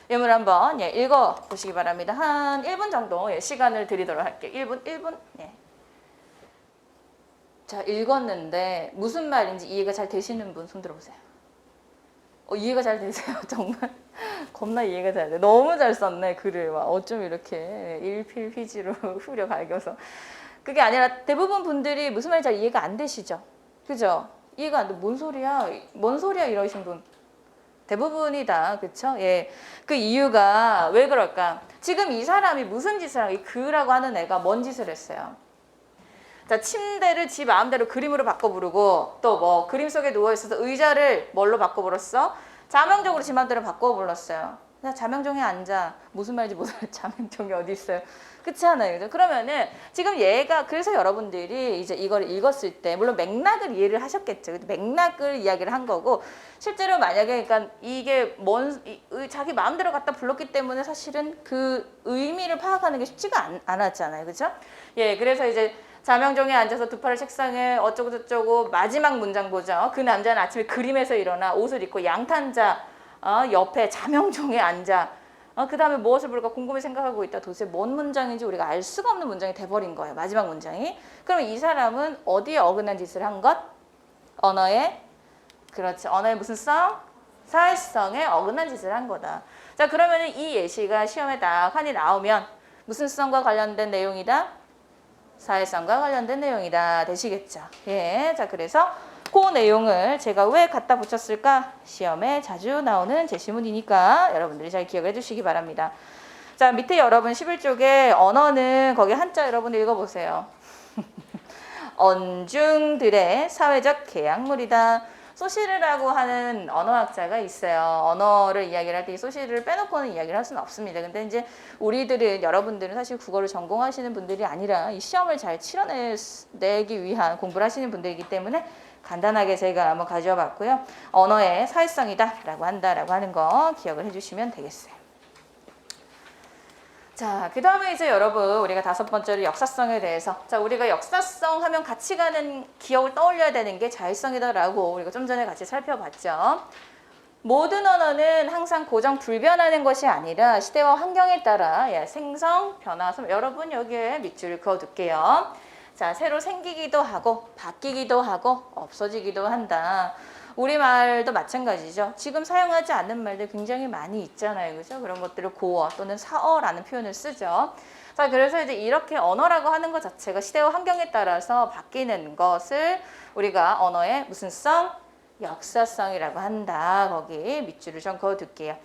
예문 한번 읽어보시기 바랍니다. 한 1분 정도 시간을 드리도록 할게요. 1분? 자, 읽었는데 무슨 말인지 이해가 잘 되시는 분 손 들어보세요. 이해가 잘 되세요? 정말 겁나 이해가 잘 돼. 너무 잘 썼네 글을. 어쩜 이렇게 일필휘지로 후려 갈겨서. 그게 아니라 대부분 분들이 무슨 말인지 잘 이해가 안 되시죠? 그죠? 이해가 안 돼. 뭔 소리야 이러신 분 대부분이다. 그쵸? 그 이유가 왜 그럴까? 지금 이 사람이 무슨 짓을 하고 이 그라고 하는 애가 뭔 짓을 했어요? 자, 침대를 지 마음대로 그림으로 바꿔 부르고 또 뭐 그림 속에 누워 있어서 의자를 뭘로 바꿔 불었어? 자명종으로 지 마음대로 바꿔 불렀어요. 나 자명종에 앉아. 무슨 말인지 못 알아. 자명종이 어디 있어요? 그렇지 않아요. 그죠? 그러면은 지금 얘가 그래서 여러분들이 이제 이걸 읽었을 때 물론 맥락을 이해를 하셨겠죠. 맥락을 이야기를 한 거고 실제로 만약에 그러니까 이게 자기 마음대로 갖다 불렀기 때문에 사실은 그 의미를 파악하는 게 쉽지가 않았잖아요. 그렇죠? 그래서 이제 자명종에 앉아서 두 팔을 책상에 어쩌고 저쩌고 마지막 문장 보죠. 그 남자는 아침에 그림에서 일어나 옷을 입고 양탄자 옆에 자명종에 앉아 그 다음에 무엇을 부를까 곰곰이 생각하고 있다. 도대체 뭔 문장인지 우리가 알 수가 없는 문장이 돼버린 거예요. 마지막 문장이. 그럼 이 사람은 어디에 어긋난 짓을 한 것? 언어에 그렇지. 언어의 무슨 성? 사회성에 어긋난 짓을 한 거다. 자, 그러면 이 예시가 시험에 딱 하니 나오면 무슨 성과 관련된 내용이다? 사회성과 관련된 내용이다. 되시겠죠? 예. 자, 그래서 그 내용을 제가 왜 갖다 붙였을까? 시험에 자주 나오는 제시문이니까 여러분들이 잘 기억해 주시기 바랍니다. 자, 밑에 여러분 11쪽에 언어는 거기 한자 여러분 읽어보세요. 언중들의 사회적 계약물이다. 소시르라고 하는 언어학자가 있어요. 언어를 이야기를 할 때 이 소시르를 빼놓고는 이야기를 할 수는 없습니다. 근데 이제 우리들은 여러분들은 사실 국어를 전공하시는 분들이 아니라 이 시험을 잘 치러내기 위한 공부를 하시는 분들이기 때문에 간단하게 제가 한번 가져와 봤고요. 언어의 사회성이다 라고 한다라고 하는 거 기억을 해주시면 되겠어요. 자, 그 다음에 이제 여러분 우리가 다섯 번째로 역사성에 대해서 자, 우리가 역사성 하면 같이 가는 기억을 떠올려야 되는 게 자율성이다라고 우리가 좀 전에 같이 살펴봤죠. 모든 언어는 항상 고정 불변하는 것이 아니라 시대와 환경에 따라 생성, 변화, 여러분 여기에 밑줄을 그어둘게요. 자, 새로 생기기도 하고 바뀌기도 하고 없어지기도 한다. 우리말도 마찬가지죠. 지금 사용하지 않는 말들 굉장히 많이 있잖아요. 그죠? 그런 것들을 고어 또는 사어라는 표현을 쓰죠. 자, 그래서 이제 이렇게 언어라고 하는 것 자체가 시대와 환경에 따라서 바뀌는 것을 우리가 언어의 무슨 성? 역사성이라고 한다. 거기 밑줄을 좀 그어둘게요.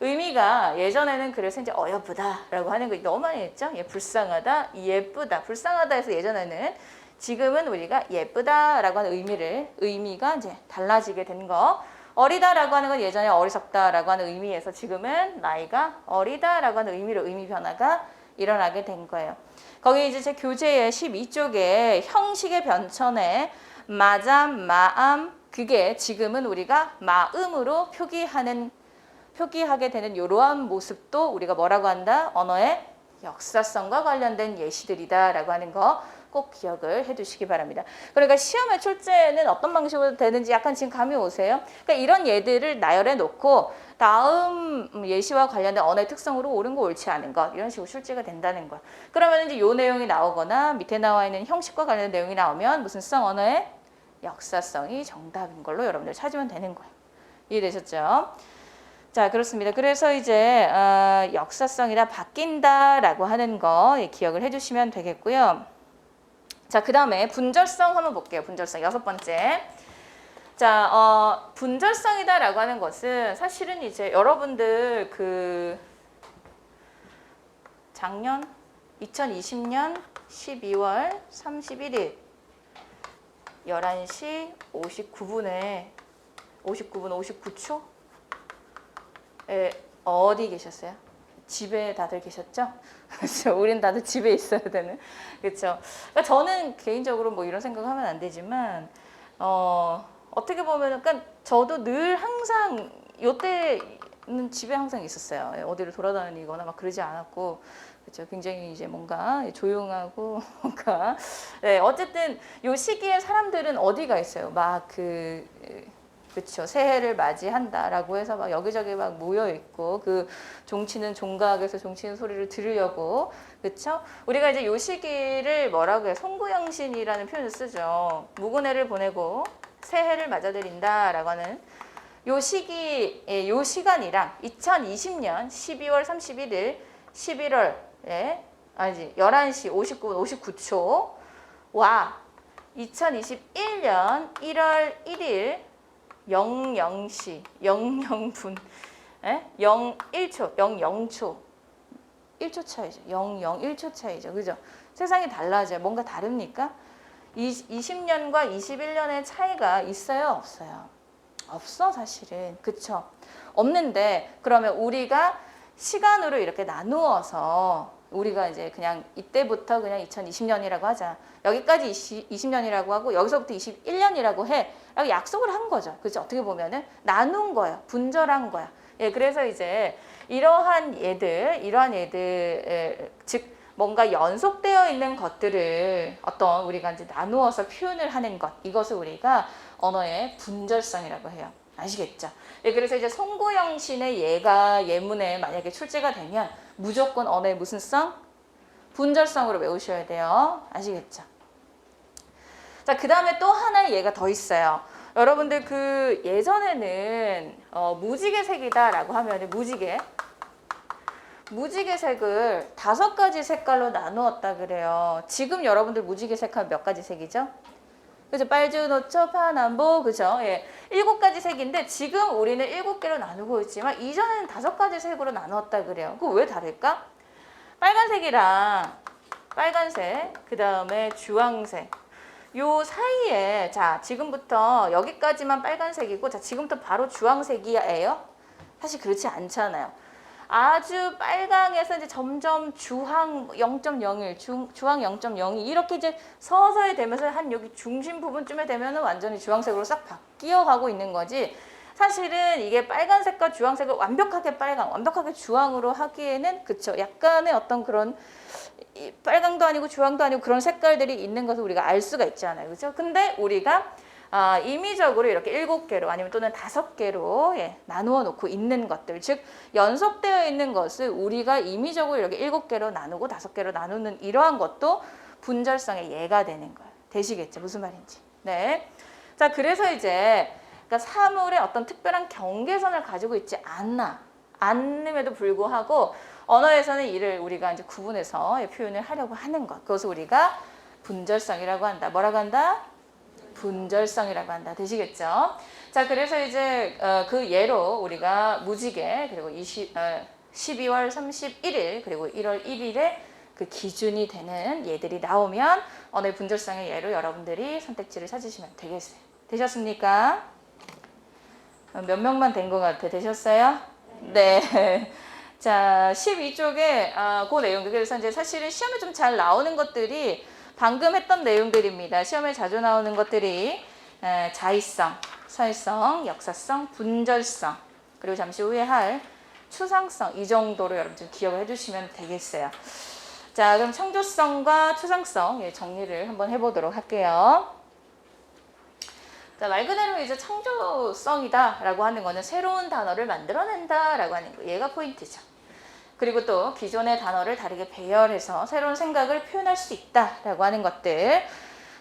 의미가 예전에는 그래서 이제 어여쁘다라고 하는 거 너무 많이 했죠. 예, 불쌍하다, 예쁘다. 불쌍하다 해서 예전에는 지금은 우리가 예쁘다라고 하는 의미가 이제 달라지게 된 거. 어리다라고 하는 건 예전에 어리석다라고 하는 의미에서 지금은 나이가 어리다라고 하는 의미로 의미 변화가 일어나게 된 거예요. 거기 이제 제 교재의 12쪽에 형식의 변천에 마잠, 마암 그게 지금은 우리가 마음으로 표기하게 되는 이러한 모습도 우리가 뭐라고 한다? 언어의 역사성과 관련된 예시들이다라고 하는 거 꼭 기억을 해두시기 바랍니다. 그러니까 시험의 출제는 어떤 방식으로 되는지 약간 지금 감이 오세요? 그러니까 이런 예들을 나열해 놓고 다음 예시와 관련된 언어의 특성으로 옳은 거 옳지 않은 것 이런 식으로 출제가 된다는 거야. 그러면 이제 요 내용이 나오거나 밑에 나와 있는 형식과 관련된 내용이 나오면 무슨 성? 언어의 역사성이 정답인 걸로 여러분들 찾으면 되는 거예요. 이해되셨죠? 자, 그렇습니다. 그래서 이제 역사성이다, 바뀐다라고 하는 거 기억을 해주시면 되겠고요. 자, 그 다음에 분절성 한번 볼게요. 분절성 여섯 번째. 자, 분절성이다라고 하는 것은 사실은 이제 여러분들 그 작년 2020년 12월 31일 11시 59분 59초? 어디 계셨어요? 집에 다들 계셨죠? 그렇죠. 우린 다들 집에 있어야 되는. 그렇죠. 그러니까 저는 개인적으로 뭐 이런 생각하면 안 되지만 어떻게 보면 그러니까 저도 늘 항상 요때는 집에 항상 있었어요. 어디를 돌아다니거나 막 그러지 않았고. 그렇죠. 굉장히 이제 뭔가 조용하고 뭔가 네, 어쨌든 요 시기에 사람들은 어디가 있어요? 막 그렇죠. 새해를 맞이한다라고 해서 막 여기저기 막 모여 있고 그 종치는 종각에서 종치는 소리를 들으려고 그렇죠. 우리가 이제 요 시기를 뭐라고 해요? 송구영신이라는 표현을 쓰죠. 묵은해를 보내고 새해를 맞아들인다라고 하는 요 시기, 요 시간이랑 2020년 12월 31일 11월에 11시 59분 59초와 2021년 1월 1일 00시 00분 01초 00초 1초 차이죠. 001초 차이죠. 그죠? 세상이 달라져요. 뭔가 다릅니까? 20년과 21년의 차이가 있어요? 없어요? 없어 사실은. 그쵸? 없는데 그러면 우리가 시간으로 이렇게 나누어서 우리가 이제 그냥 이때부터 그냥 2020년이라고 하자. 여기까지 20년이라고 하고 여기서부터 21년이라고 해. 라고 약속을 한 거죠. 그죠? 어떻게 보면은 나눈 거야. 분절한 거야. 예, 그래서 이제 이러한 얘들, 즉 뭔가 연속되어 있는 것들을 어떤 우리가 이제 나누어서 표현을 하는 것, 이것을 우리가 언어의 분절성이라고 해요. 아시겠죠? 예, 그래서 이제 송구영신의 예가 예문에 만약에 출제가 되면 무조건 언어의 무슨 성? 분절성으로 외우셔야 돼요. 아시겠죠? 자, 그 다음에 또 하나의 예가 더 있어요. 여러분들 그 예전에는 무지개색이다라고 하면 무지개색을 5가지 색깔로 나누었다 그래요. 지금 여러분들 무지개색 하면 몇 가지 색이죠? 그죠? 빨주, 노초, 파남보, 그죠? 예. 7가지 색인데 지금 우리는 7개로 나누고 있지만 이전에는 5가지 색으로 나누었다 그래요. 그거 왜 다를까? 빨간색이랑 빨간색, 그 다음에 주황색. 요 사이에 자 지금부터 여기까지만 빨간색이고 자 지금부터 바로 주황색이에요? 사실 그렇지 않잖아요. 아주 빨강에서 이제 점점 주황 0.01, 주황 0.02 이렇게 이제 서서히 되면서 한 여기 중심 부분쯤에 되면은 완전히 주황색으로 싹 바뀌어 가고 있는 거지. 사실은 이게 빨간색과 주황색을 완벽하게 빨강, 완벽하게 주황으로 하기에는 그쵸. 약간의 어떤 그런 빨강도 아니고 주황도 아니고 그런 색깔들이 있는 것을 우리가 알 수가 있잖아요. 그죠? 근데 우리가 임의적으로 이렇게 7개로 아니면 또는 5개로 예, 나누어 놓고 있는 것들, 즉 연속되어 있는 것을 우리가 임의적으로 이렇게 7개로 나누고 5개로 나누는 이러한 것도 분절성의 예가 되는 거예요. 되시겠죠? 무슨 말인지. 네. 자, 그래서 이제 그러니까 사물의 어떤 특별한 경계선을 가지고 있지 않음에도 불구하고 언어에서는 이를 우리가 이제 구분해서 표현을 하려고 하는 것. 그것을 우리가 분절성이라고 한다. 뭐라고 한다? 분절성이라고 한다. 되시겠죠? 자, 그래서 이제 그 예로 우리가 무지개 그리고 12월 31일 그리고 1월 1일에 그 기준이 되는 예들이 나오면 언어의 분절성의 예로 여러분들이 선택지를 찾으시면 되겠어요. 되셨습니까? 몇 명만 된 것 같아. 되셨어요? 네. 자, 12쪽에 그 내용들. 그래서 이제 사실은 시험에 좀 잘 나오는 것들이 방금 했던 내용들입니다. 시험에 자주 나오는 것들이 자의성, 사회성, 역사성, 분절성, 그리고 잠시 후에 할 추상성, 이 정도로 여러분들 기억을 해주시면 되겠어요. 자, 그럼 창조성과 추상성 정리를 한번 해보도록 할게요. 자, 말 그대로 이제 창조성이다라고 하는 거는 새로운 단어를 만들어낸다라고 하는 거, 얘가 포인트죠. 그리고 또 기존의 단어를 다르게 배열해서 새로운 생각을 표현할 수 있다라고 하는 것들.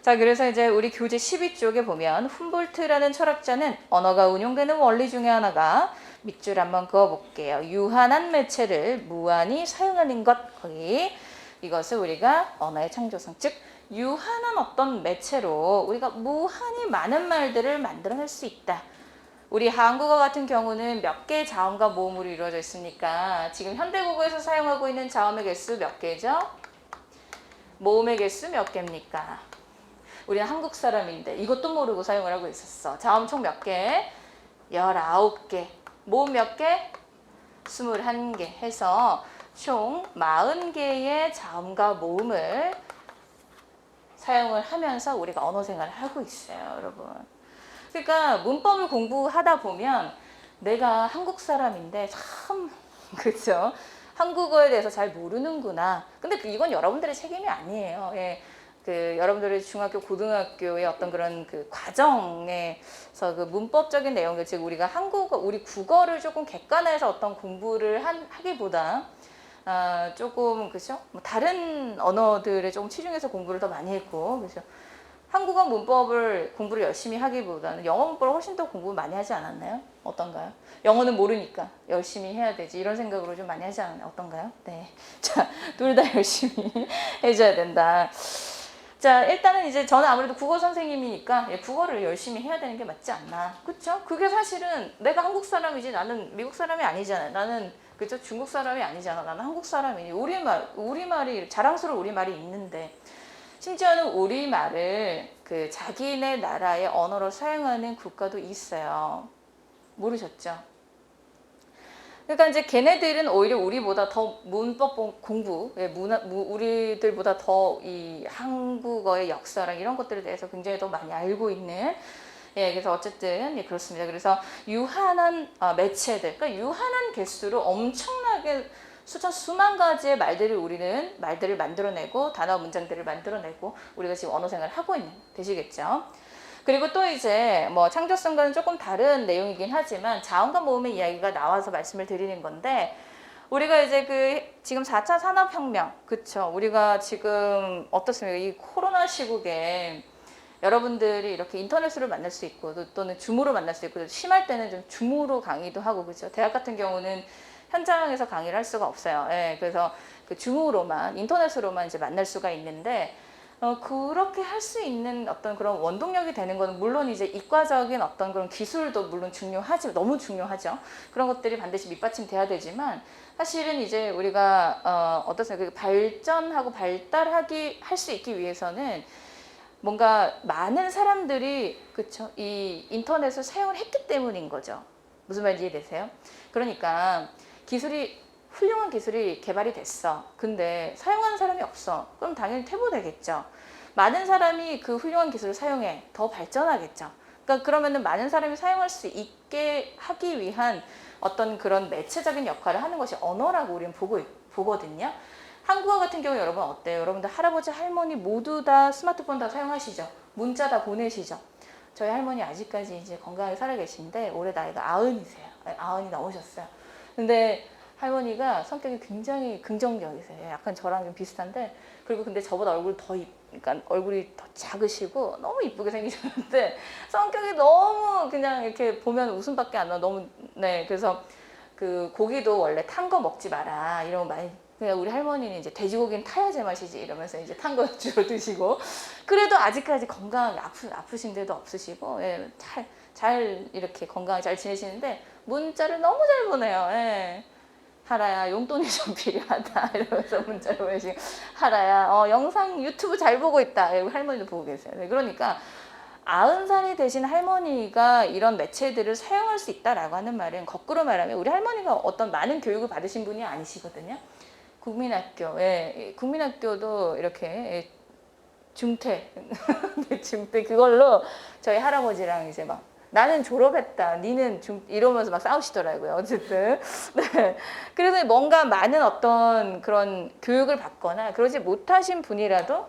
자, 그래서 이제 우리 교재 12쪽에 보면 훔볼트라는 철학자는 언어가 운용되는 원리 중에 하나가 밑줄 한번 그어볼게요. 유한한 매체를 무한히 사용하는 것. 거기 이것을 우리가 언어의 창조성, 즉 유한한 어떤 매체로 우리가 무한히 많은 말들을 만들어낼 수 있다. 우리 한국어 같은 경우는 몇 개의 자음과 모음으로 이루어져 있으니까 지금 현대국어에서 사용하고 있는 자음의 개수 몇 개죠? 모음의 개수 몇 개입니까? 우리는 한국 사람인데 이것도 모르고 사용을 하고 있었어. 자음 총 몇 개? 19개. 모음 몇 개? 21개 해서 총 40개의 자음과 모음을 사용을 하면서 우리가 언어 생활을 하고 있어요, 여러분. 그러니까 문법을 공부하다 보면 내가 한국 사람인데 참 그렇죠? 한국어에 대해서 잘 모르는구나. 근데 이건 여러분들의 책임이 아니에요. 예. 그 여러분들의 중학교, 고등학교의 어떤 그런 그 과정에서 그 문법적인 내용들, 즉 우리가 한국어, 우리 국어를 조금 객관화해서 어떤 공부를 하기보다 조금 그렇죠? 뭐 다른 언어들에 조금 치중해서 공부를 더 많이 했고, 그렇죠? 한국어 문법을 공부를 열심히 하기보다는 영어 문법을 훨씬 더 공부 많이 하지 않았나요? 어떤가요? 영어는 모르니까 열심히 해야 되지 이런 생각으로 좀 많이 하지 않았나요? 어떤가요? 네, 자, 둘 다 열심히 해줘야 된다. 자, 일단은 이제 저는 아무래도 국어 선생님이니까 국어를 열심히 해야 되는 게 맞지 않나, 그렇죠? 그게 사실은 내가 한국 사람이지 나는 미국 사람이 아니잖아요. 나는 그죠? 중국 사람이 아니잖아. 나는 한국 사람이니 우리말이 자랑스러운 우리말이 있는데. 심지어는 우리말을 그 자기네 나라의 언어로 사용하는 국가도 있어요. 모르셨죠? 그러니까 이제 걔네들은 오히려 우리보다 더 문법 공부, 우리들보다 더 이 한국어의 역사랑 이런 것들에 대해서 굉장히 더 많이 알고 있는. 예, 그래서 어쨌든 예, 그렇습니다. 그래서 유한한 매체들, 그러니까 유한한 개수로 엄청나게 수만 가지의 말들을 우리는 말들을 만들어내고 단어 문장들을 만들어내고 우리가 지금 언어 생활을 하고 있는 되시겠죠. 그리고 또 이제 뭐 창조성과는 조금 다른 내용이긴 하지만 자원과 모음의 이야기가 나와서 말씀을 드리는 건데 우리가 이제 지금 4차 산업혁명 그쵸 우리가 지금 어떻습니까? 이 코로나 시국에 여러분들이 이렇게 인터넷으로 만날 수 있고 또는 줌으로 만날 수 있고 심할 때는 좀 줌으로 강의도 하고 그죠. 대학 같은 경우는 현장에서 강의를 할 수가 없어요. 예, 그래서 그 줌으로만 인터넷으로만 이제 만날 수가 있는데 그렇게 할 수 있는 어떤 그런 원동력이 되는 거는 물론 이제 이과적인 어떤 그런 기술도 물론 중요하지 너무 중요하죠. 그런 것들이 반드시 밑받침돼야 되지만 사실은 이제 우리가 어떻습니까? 발전하고 발달하기 할 수 있기 위해서는 뭔가 많은 사람들이 그쵸 이 인터넷을 사용을 했기 때문인 거죠. 무슨 말인지 이해되세요? 그러니까 훌륭한 기술이 개발이 됐어. 근데 사용하는 사람이 없어. 그럼 당연히 퇴보되겠죠. 많은 사람이 그 훌륭한 기술을 사용해 더 발전하겠죠. 그러니까 그러면은 많은 사람이 사용할 수 있게 하기 위한 어떤 그런 매체적인 역할을 하는 것이 언어라고 우리는 보거든요. 한국어 같은 경우 여러분 어때요? 여러분들 할아버지 할머니 모두 다 스마트폰 다 사용하시죠? 문자 다 보내시죠? 저희 할머니 아직까지 이제 건강하게 살아 계신데 올해 나이가 90이세요. 90이 넘으셨어요. 근데 할머니가 성격이 굉장히 긍정적이세요. 약간 저랑 좀 비슷한데 그리고 근데 저보다 그러니까 얼굴이 더 작으시고 너무 이쁘게 생기셨는데 성격이 너무 그냥 이렇게 보면 웃음밖에 안 나. 너무 네 그래서 그 고기도 원래 탄 거 먹지 마라 이런 거 많이. 그냥 우리 할머니는 이제 돼지고기는 타야 제맛이지 이러면서 이제 탄 거 주로 드시고 그래도 아직까지 건강 아프신 데도 없으시고 예, 잘 이렇게 건강하게 잘 지내시는데 문자를 너무 잘 보내요. 예. 하라야 용돈이 좀 필요하다 이러면서 문자를 보내시고 하라야 영상 유튜브 잘 보고 있다. 예, 할머니도 보고 계세요. 네, 그러니까 90살이 되신 할머니가 이런 매체들을 사용할 수 있다라고 하는 말은 거꾸로 말하면 우리 할머니가 어떤 많은 교육을 받으신 분이 아니시거든요. 국민학교, 예, 국민학교도 이렇게 예, 중퇴 그걸로 저희 할아버지랑 이제 막 나는 졸업했다, 니는 이러면서 막 싸우시더라고요. 어쨌든 네. 그래서 뭔가 많은 어떤 그런 교육을 받거나 그러지 못하신 분이라도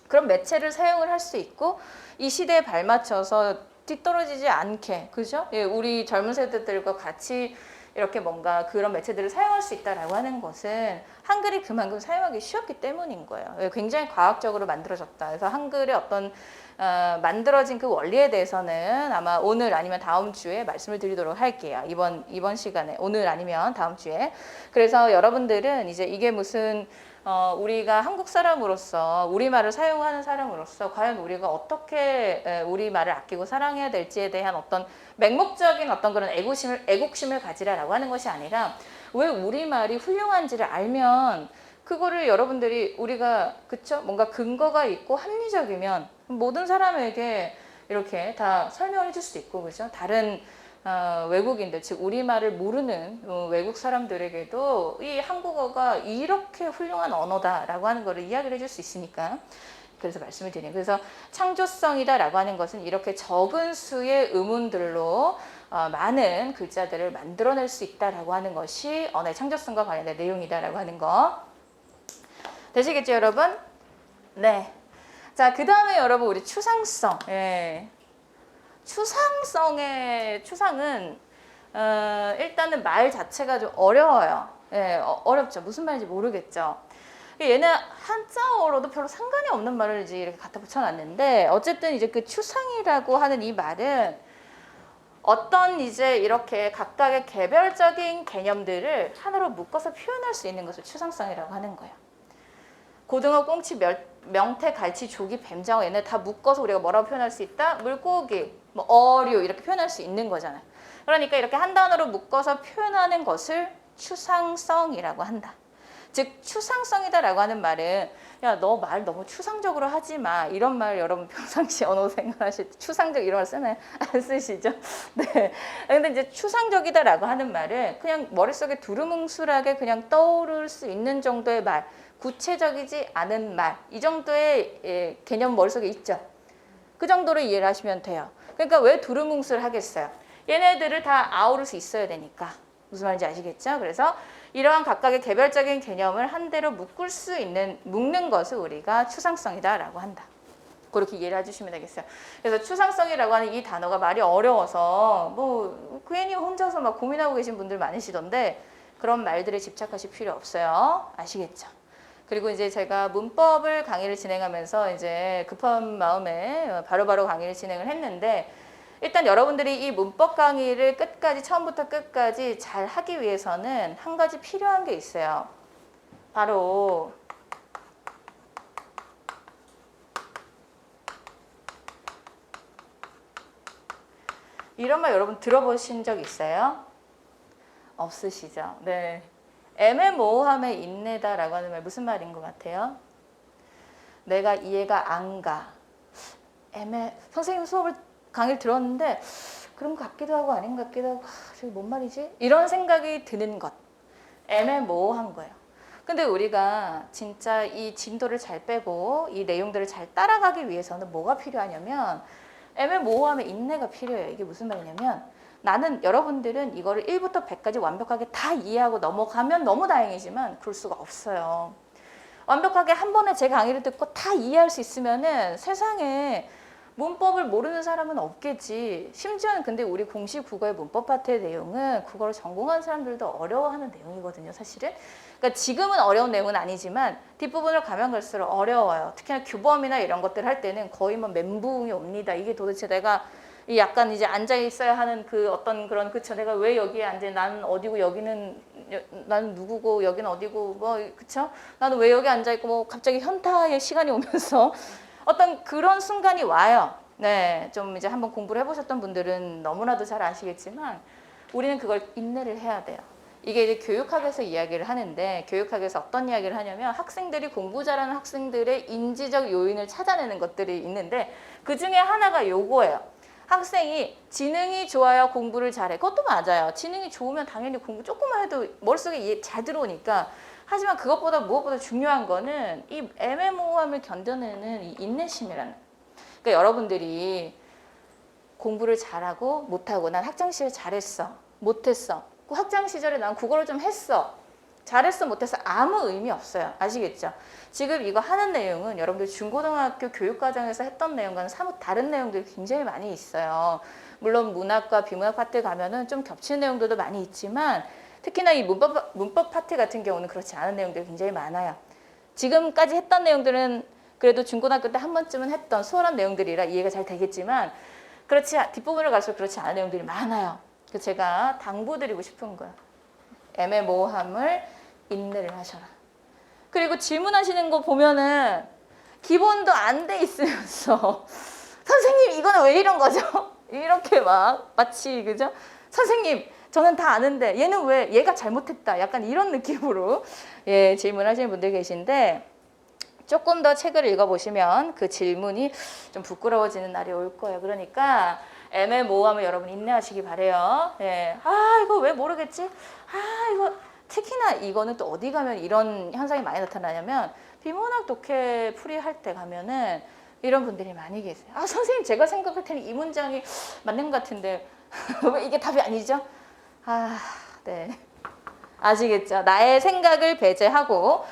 그런 매체를 사용을 할 수 있고 이 시대에 발맞춰서 뒤떨어지지 않게 그죠? 예, 우리 젊은 세대들과 같이 이렇게 뭔가 그런 매체들을 사용할 수 있다라고 하는 것은 한글이 그만큼 사용하기 쉬웠기 때문인 거예요. 굉장히 과학적으로 만들어졌다. 그래서 한글의 어떤 만들어진 그 원리에 대해서는 아마 오늘 아니면 다음 주에 말씀을 드리도록 할게요. 이번 시간에 오늘 아니면 다음 주에. 그래서 여러분들은 이제 이게 무슨 우리가 한국 사람으로서 우리말을 사용하는 사람으로서 과연 우리가 어떻게 우리말을 아끼고 사랑해야 될지에 대한 어떤 맹목적인 어떤 그런 애국심을 가지라라고 하는 것이 아니라 왜 우리말이 훌륭한지를 알면 그거를 여러분들이 우리가 그쵸 뭔가 근거가 있고 합리적이면 모든 사람에게 이렇게 다 설명을 해줄 수 있고 그죠 다른 외국인들 즉 우리말을 모르는 외국 사람들에게도 이 한국어가 이렇게 훌륭한 언어다라고 하는 거를 이야기를 해줄 수 있으니까 그래서 말씀을 드리는 그래서 창조성이다라고 하는 것은 이렇게 적은 수의 의문들로 많은 글자들을 만들어낼 수 있다라고 하는 것이 언어의 창조성과 관련된 내용이다라고 하는 거 되시겠죠 여러분? 네. 자, 그 다음에 여러분 우리 추상성. 예. 추상은 일단은 말 자체가 좀 어려워요. 예, 어렵죠. 무슨 말인지 모르겠죠. 얘는 한자어로도 별로 상관이 없는 말을 이제 이렇게 갖다 붙여놨는데 어쨌든 이제 그 추상이라고 하는 이 말은 어떤 이제 이렇게 각각의 개별적인 개념들을 하나로 묶어서 표현할 수 있는 것을 추상성이라고 하는 거예요. 고등어, 꽁치, 명태, 갈치, 조기, 뱀장어 얘네 다 묶어서 우리가 뭐라고 표현할 수 있다? 물고기, 뭐 어류 이렇게 표현할 수 있는 거잖아요. 그러니까 이렇게 한 단어로 묶어서 표현하는 것을 추상성이라고 한다. 즉 추상성이다라고 하는 말은 야, 너 말 너무 추상적으로 하지 마. 이런 말 여러분 평상시 언어 생활하실 때 추상적 이런 말 쓰나요? 안 쓰시죠? 네. 근데 이제 추상적이다라고 하는 말은 그냥 머릿속에 두루뭉술하게 그냥 떠오를 수 있는 정도의 말, 구체적이지 않은 말, 이 정도의 개념 머릿속에 있죠. 그 정도로 이해를 하시면 돼요. 그러니까 왜 두루뭉술 하겠어요? 얘네들을 다 아우를 수 있어야 되니까. 무슨 말인지 아시겠죠? 그래서 이러한 각각의 개별적인 개념을 한 대로 묶는 것을 우리가 추상성이다라고 한다. 그렇게 이해를 해주시면 되겠어요. 그래서 추상성이라고 하는 이 단어가 말이 어려워서 뭐 괜히 혼자서 막 고민하고 계신 분들 많으시던데 그런 말들에 집착하실 필요 없어요. 아시겠죠? 그리고 이제 제가 문법을 강의를 진행하면서 이제 급한 마음에 바로바로 강의를 진행을 했는데 일단 여러분들이 이 문법 강의를 끝까지 처음부터 끝까지 잘 하기 위해서는 한 가지 필요한 게 있어요. 바로 이런 말 여러분 들어보신 적 있어요? 없으시죠? 네. 애매모호함의 인내다라고 하는 말 무슨 말인 것 같아요? 내가 이해가 안 가. 선생님 수업을 강의를 들었는데 그런 것 같기도 하고 아닌 것 같기도 하고 저게 뭔 말이지? 이런 생각이 드는 것. 애매모호한 거예요. 근데 우리가 진짜 이 진도를 잘 빼고 이 내용들을 잘 따라가기 위해서는 뭐가 필요하냐면 애매모호함의 인내가 필요해요. 이게 무슨 말이냐면 나는 여러분들은 이거를 1부터 100까지 완벽하게 다 이해하고 넘어가면 너무 다행이지만 그럴 수가 없어요. 완벽하게 한 번에 제 강의를 듣고 다 이해할 수 있으면은 세상에 문법을 모르는 사람은 없겠지. 심지어는 근데 우리 공식 국어의 문법 파트의 내용은 국어를 전공한 사람들도 어려워하는 내용이거든요, 사실은. 그러니까 지금은 어려운 내용은 아니지만 뒷부분을 가면 갈수록 어려워요. 특히나 규범이나 이런 것들 할 때는 거의 뭐 멘붕이 옵니다. 이게 도대체 내가 약간 이제 앉아 있어야 하는 그 어떤 그런 그쵸 내가 왜 여기에 앉아 나는 어디고 여기는 나는 누구고 여기는 어디고 뭐 그쵸 나는 왜 여기 앉아 있고 뭐 갑자기 현타의 시간이 오면서 어떤 그런 순간이 와요. 네, 좀 이제 한번 공부를 해보셨던 분들은 너무나도 잘 아시겠지만 우리는 그걸 인내를 해야 돼요. 이게 이제 교육학에서 이야기를 하는데 교육학에서 어떤 이야기를 하냐면 학생들이 공부 잘하는 학생들의 인지적 요인을 찾아내는 것들이 있는데 그 중에 하나가 요거예요. 학생이 지능이 좋아야 공부를 잘해. 그것도 맞아요. 지능이 좋으면 당연히 공부 조금만 해도 머릿속에 잘 들어오니까. 하지만 그것보다 무엇보다 중요한 거는 이 애매모호함을 견뎌내는 이 인내심이라는. 그러니까 여러분들이 공부를 잘하고 못하고 난 학창시절에 잘했어. 못했어. 그 학창시절에 난 국어를 좀 했어. 잘했어 못했어 아무 의미 없어요. 아시겠죠? 지금 이거 하는 내용은 여러분들 중고등학교 교육과정에서 했던 내용과는 사뭇 다른 내용들이 굉장히 많이 있어요. 물론 문학과 비문학 파트 가면은 좀 겹치는 내용들도 많이 있지만 특히나 이 문법 파트 같은 경우는 그렇지 않은 내용들이 굉장히 많아요. 지금까지 했던 내용들은 그래도 중고등학교 때 한 번쯤은 했던 수월한 내용들이라 이해가 잘 되겠지만 뒷부분을 갈수록 그렇지 않은 내용들이 많아요. 그래서 제가 당부드리고 싶은 거예요. 애매모호함을 인내를 하셔라. 그리고 질문하시는 거 보면은 기본도 안 돼 있으면서 선생님 이거는 왜 이런 거죠? 이렇게 막 마치 그죠? 선생님 저는 다 아는데 얘는 왜 얘가 잘못했다. 약간 이런 느낌으로 예, 질문하시는 분들 계신데 조금 더 책을 읽어보시면 그 질문이 좀 부끄러워지는 날이 올 거예요. 그러니까 애매모호함을 여러분 인내하시기 바래요. 예. 이거 왜 모르겠지? 이거 특히나 이거는 또 어디 가면 이런 현상이 많이 나타나냐면 비문학 독해 풀이할 때 가면은 이런 분들이 많이 계세요. 선생님 제가 생각할 때는 이 문장이 맞는 것 같은데 왜 이게 답이 아니죠? 네. 아시겠죠? 나의 생각을 배제하고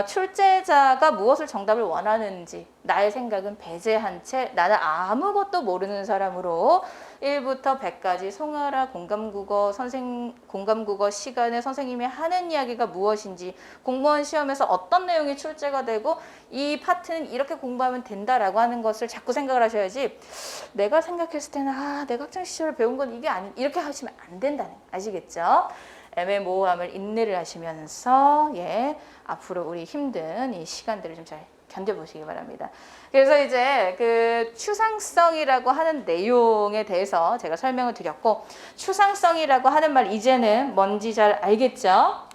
출제자가 무엇을 정답을 원하는지 나의 생각은 배제한 채 나는 아무것도 모르는 사람으로 1부터 100까지 송하라 공감국어 시간에 선생님이 하는 이야기가 무엇인지 공무원 시험에서 어떤 내용이 출제가 되고 이 파트는 이렇게 공부하면 된다라고 하는 것을 자꾸 생각을 하셔야지 내가 생각했을 때는 내가 학창시절에 배운 건 이게 아니 이렇게 하시면 안 된다는 아시겠죠? 애매모호함을 인내를 하시면서 앞으로 우리 힘든 이 시간들을 좀 잘 견뎌보시기 바랍니다. 그래서 이제 그 추상성이라고 하는 내용에 대해서 제가 설명을 드렸고 추상성이라고 하는 말 이제는 뭔지 잘 알겠죠?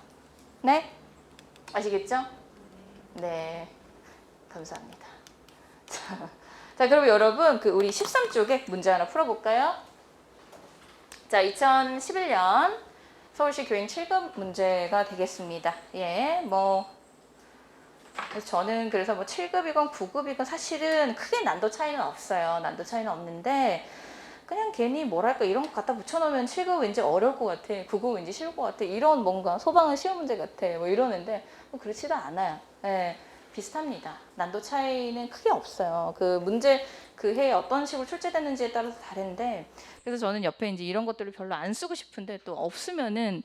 네? 아시겠죠? 네. 감사합니다. 자, 그럼 여러분 우리 13쪽에 문제 하나 풀어볼까요? 자, 2011년 서울시 교인 7급 문제가 되겠습니다. 저는 그래서 7급이건 9급이건 사실은 크게 난도 차이는 없어요. 난도 차이는 없는데 그냥 괜히 뭐랄까 이런 거 갖다 붙여놓으면 7급 왠지 어려울 것 같아. 9급 왠지 쉬울 것 같아. 이런 뭔가 소방은 쉬운 문제 같아. 뭐 이러는데 그렇지도 않아요. 예, 비슷합니다. 난도 차이는 크게 없어요. 그 문제 그 해에 어떤 식으로 출제됐는지에 따라서 다른데 그래서 저는 옆에 이제 이런 것들을 별로 안 쓰고 싶은데 또 없으면은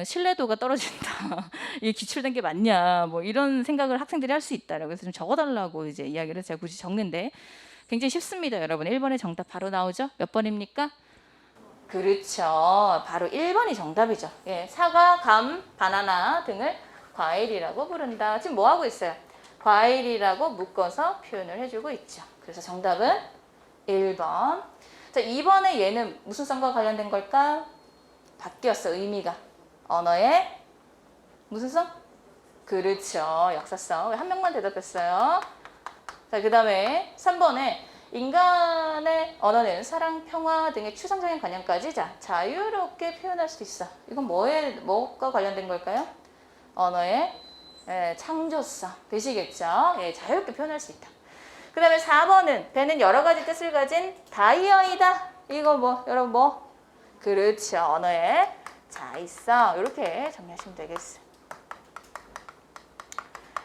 신뢰도가 떨어진다. 이게 기출된 게 맞냐? 뭐 이런 생각을 학생들이 할 수 있다라고 해서 좀 적어달라고 이제 이야기를 제가 굳이 적는데 굉장히 쉽습니다, 여러분. 1번의 정답 바로 나오죠? 몇 번입니까? 그렇죠. 바로 1번이 정답이죠. 예, 사과, 감, 바나나 등을 과일이라고 부른다. 지금 뭐 하고 있어요? 과일이라고 묶어서 표현을 해주고 있죠. 그래서 정답은 1번. 자, 2번에 얘는 무슨 성과 관련된 걸까? 바뀌었어, 의미가. 언어의 무슨 성? 그렇죠. 역사성. 한 명만 대답했어요. 자, 그 다음에 3번에 인간의 언어는 사랑, 평화 등의 추상적인 관념까지 자유롭게 표현할 수 있어. 이건 뭐가 관련된 걸까요? 언어의 창조성 되시겠죠? 예, 자유롭게 표현할 수 있다. 그 다음에 4번은 배는 여러 가지 뜻을 가진 다이어이다. 이거 뭐 여러분 뭐? 그렇죠. 언어의 자의성. 이렇게 정리하시면 되겠어요.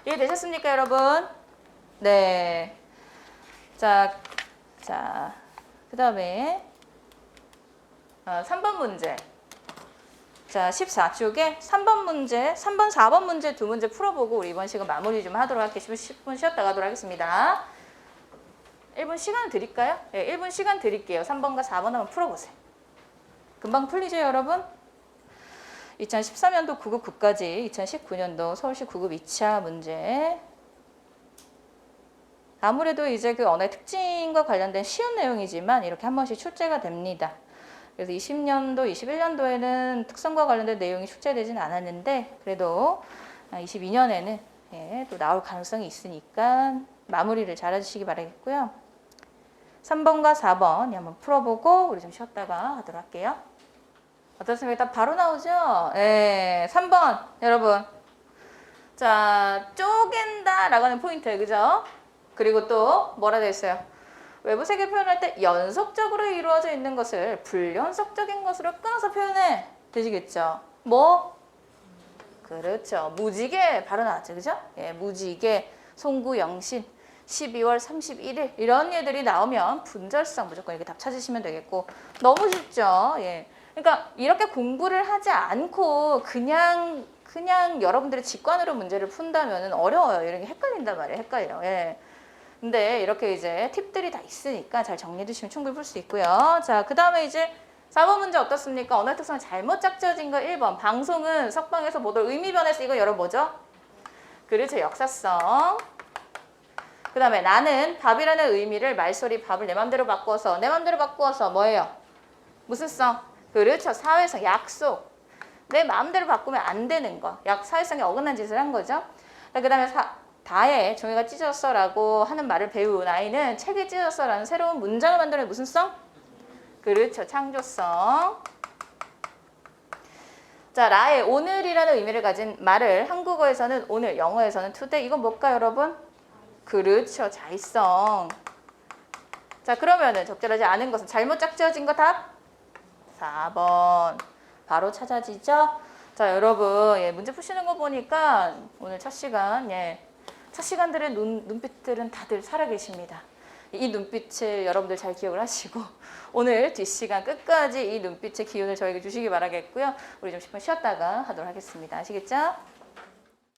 이해되셨습니까, 여러분? 네. 자, 그 다음에 3번 문제. 자, 14쪽에 3번 문제, 3번, 4번 문제 두 문제 풀어보고 우리 이번 시간 마무리 좀 하도록 할게요. 10분 쉬었다 가도록 하겠습니다. 1분 시간 드릴까요? 네, 1분 시간 드릴게요. 3번과 4번 한번 풀어보세요. 금방 풀리죠, 여러분? 2013년도 9급 9까지 2019년도 서울시 9급 2차 문제. 아무래도 이제 그 언어의 특징과 관련된 쉬운 내용이지만 이렇게 한 번씩 출제가 됩니다. 그래서 20년도, 21년도에는 특성과 관련된 내용이 출제되지는 않았는데 그래도 22년에는 예, 또 나올 가능성이 있으니까 마무리를 잘 해주시기 바라겠고요. 3번과 4번 한번 풀어보고 우리 좀 쉬었다가 하도록 할게요. 어떻습니까? 일단 바로 나오죠? 예, 3번 여러분. 자, 쪼갠다 라고 하는 포인트, 그죠? 그리고 또 뭐라 되어 있어요? 외부 세계 표현할 때 연속적으로 이루어져 있는 것을 불연속적인 것으로 끊어서 표현해. 되시겠죠? 뭐? 그렇죠. 무지개 바로 나왔죠. 그죠? 예, 무지개, 송구, 영신, 12월 31일 이런 예들이 나오면 분절성 무조건 이렇게 답 찾으시면 되겠고 너무 쉽죠? 예. 그러니까 이렇게 공부를 하지 않고 그냥 여러분들이 직관으로 문제를 푼다면 어려워요. 이런 게 헷갈린단 말이에요. 헷갈려. 예. 근데 이렇게 이제 팁들이 다 있으니까 잘 정리해 주시면 충분히 풀 수 있고요. 자, 그 다음에 이제 4번 문제 어떻습니까? 언어의 특성이 잘못 짝지어진 거 1번. 방송은 석방에서 못 올 의미 변해서 이거 여러분 뭐죠? 그렇죠. 역사성. 그 다음에 나는 밥이라는 의미를 말소리 밥을 내 맘대로 바꾸어서 뭐예요? 무슨 성? 그렇죠. 사회성, 약속. 내 마음대로 바꾸면 안 되는 거. 사회성에 어긋난 짓을 한 거죠. 그 다음에 다에 종이가 찢어졌어 라고 하는 말을 배운 아이는 책이 찢어졌어 라는 새로운 문장을 만드는 무슨 성? 그렇죠. 창조성. 자, 라의 오늘이라는 의미를 가진 말을 한국어에서는 오늘, 영어에서는 today. 이건 뭘까요, 여러분? 그렇죠. 자의성. 자, 그러면은 적절하지 않은 것은 잘못 짝지어진 거 답? 4번. 바로 찾아지죠? 자, 여러분, 예, 문제 푸시는 거 보니까 오늘 첫 시간, 예. 첫 시간들의 눈빛들은 다들 살아계십니다. 이 눈빛을 여러분들 잘 기억을 하시고 오늘 뒷시간 끝까지 이 눈빛의 기운을 저에게 주시기 바라겠고요. 우리 좀 10분 쉬었다가 하도록 하겠습니다. 아시겠죠?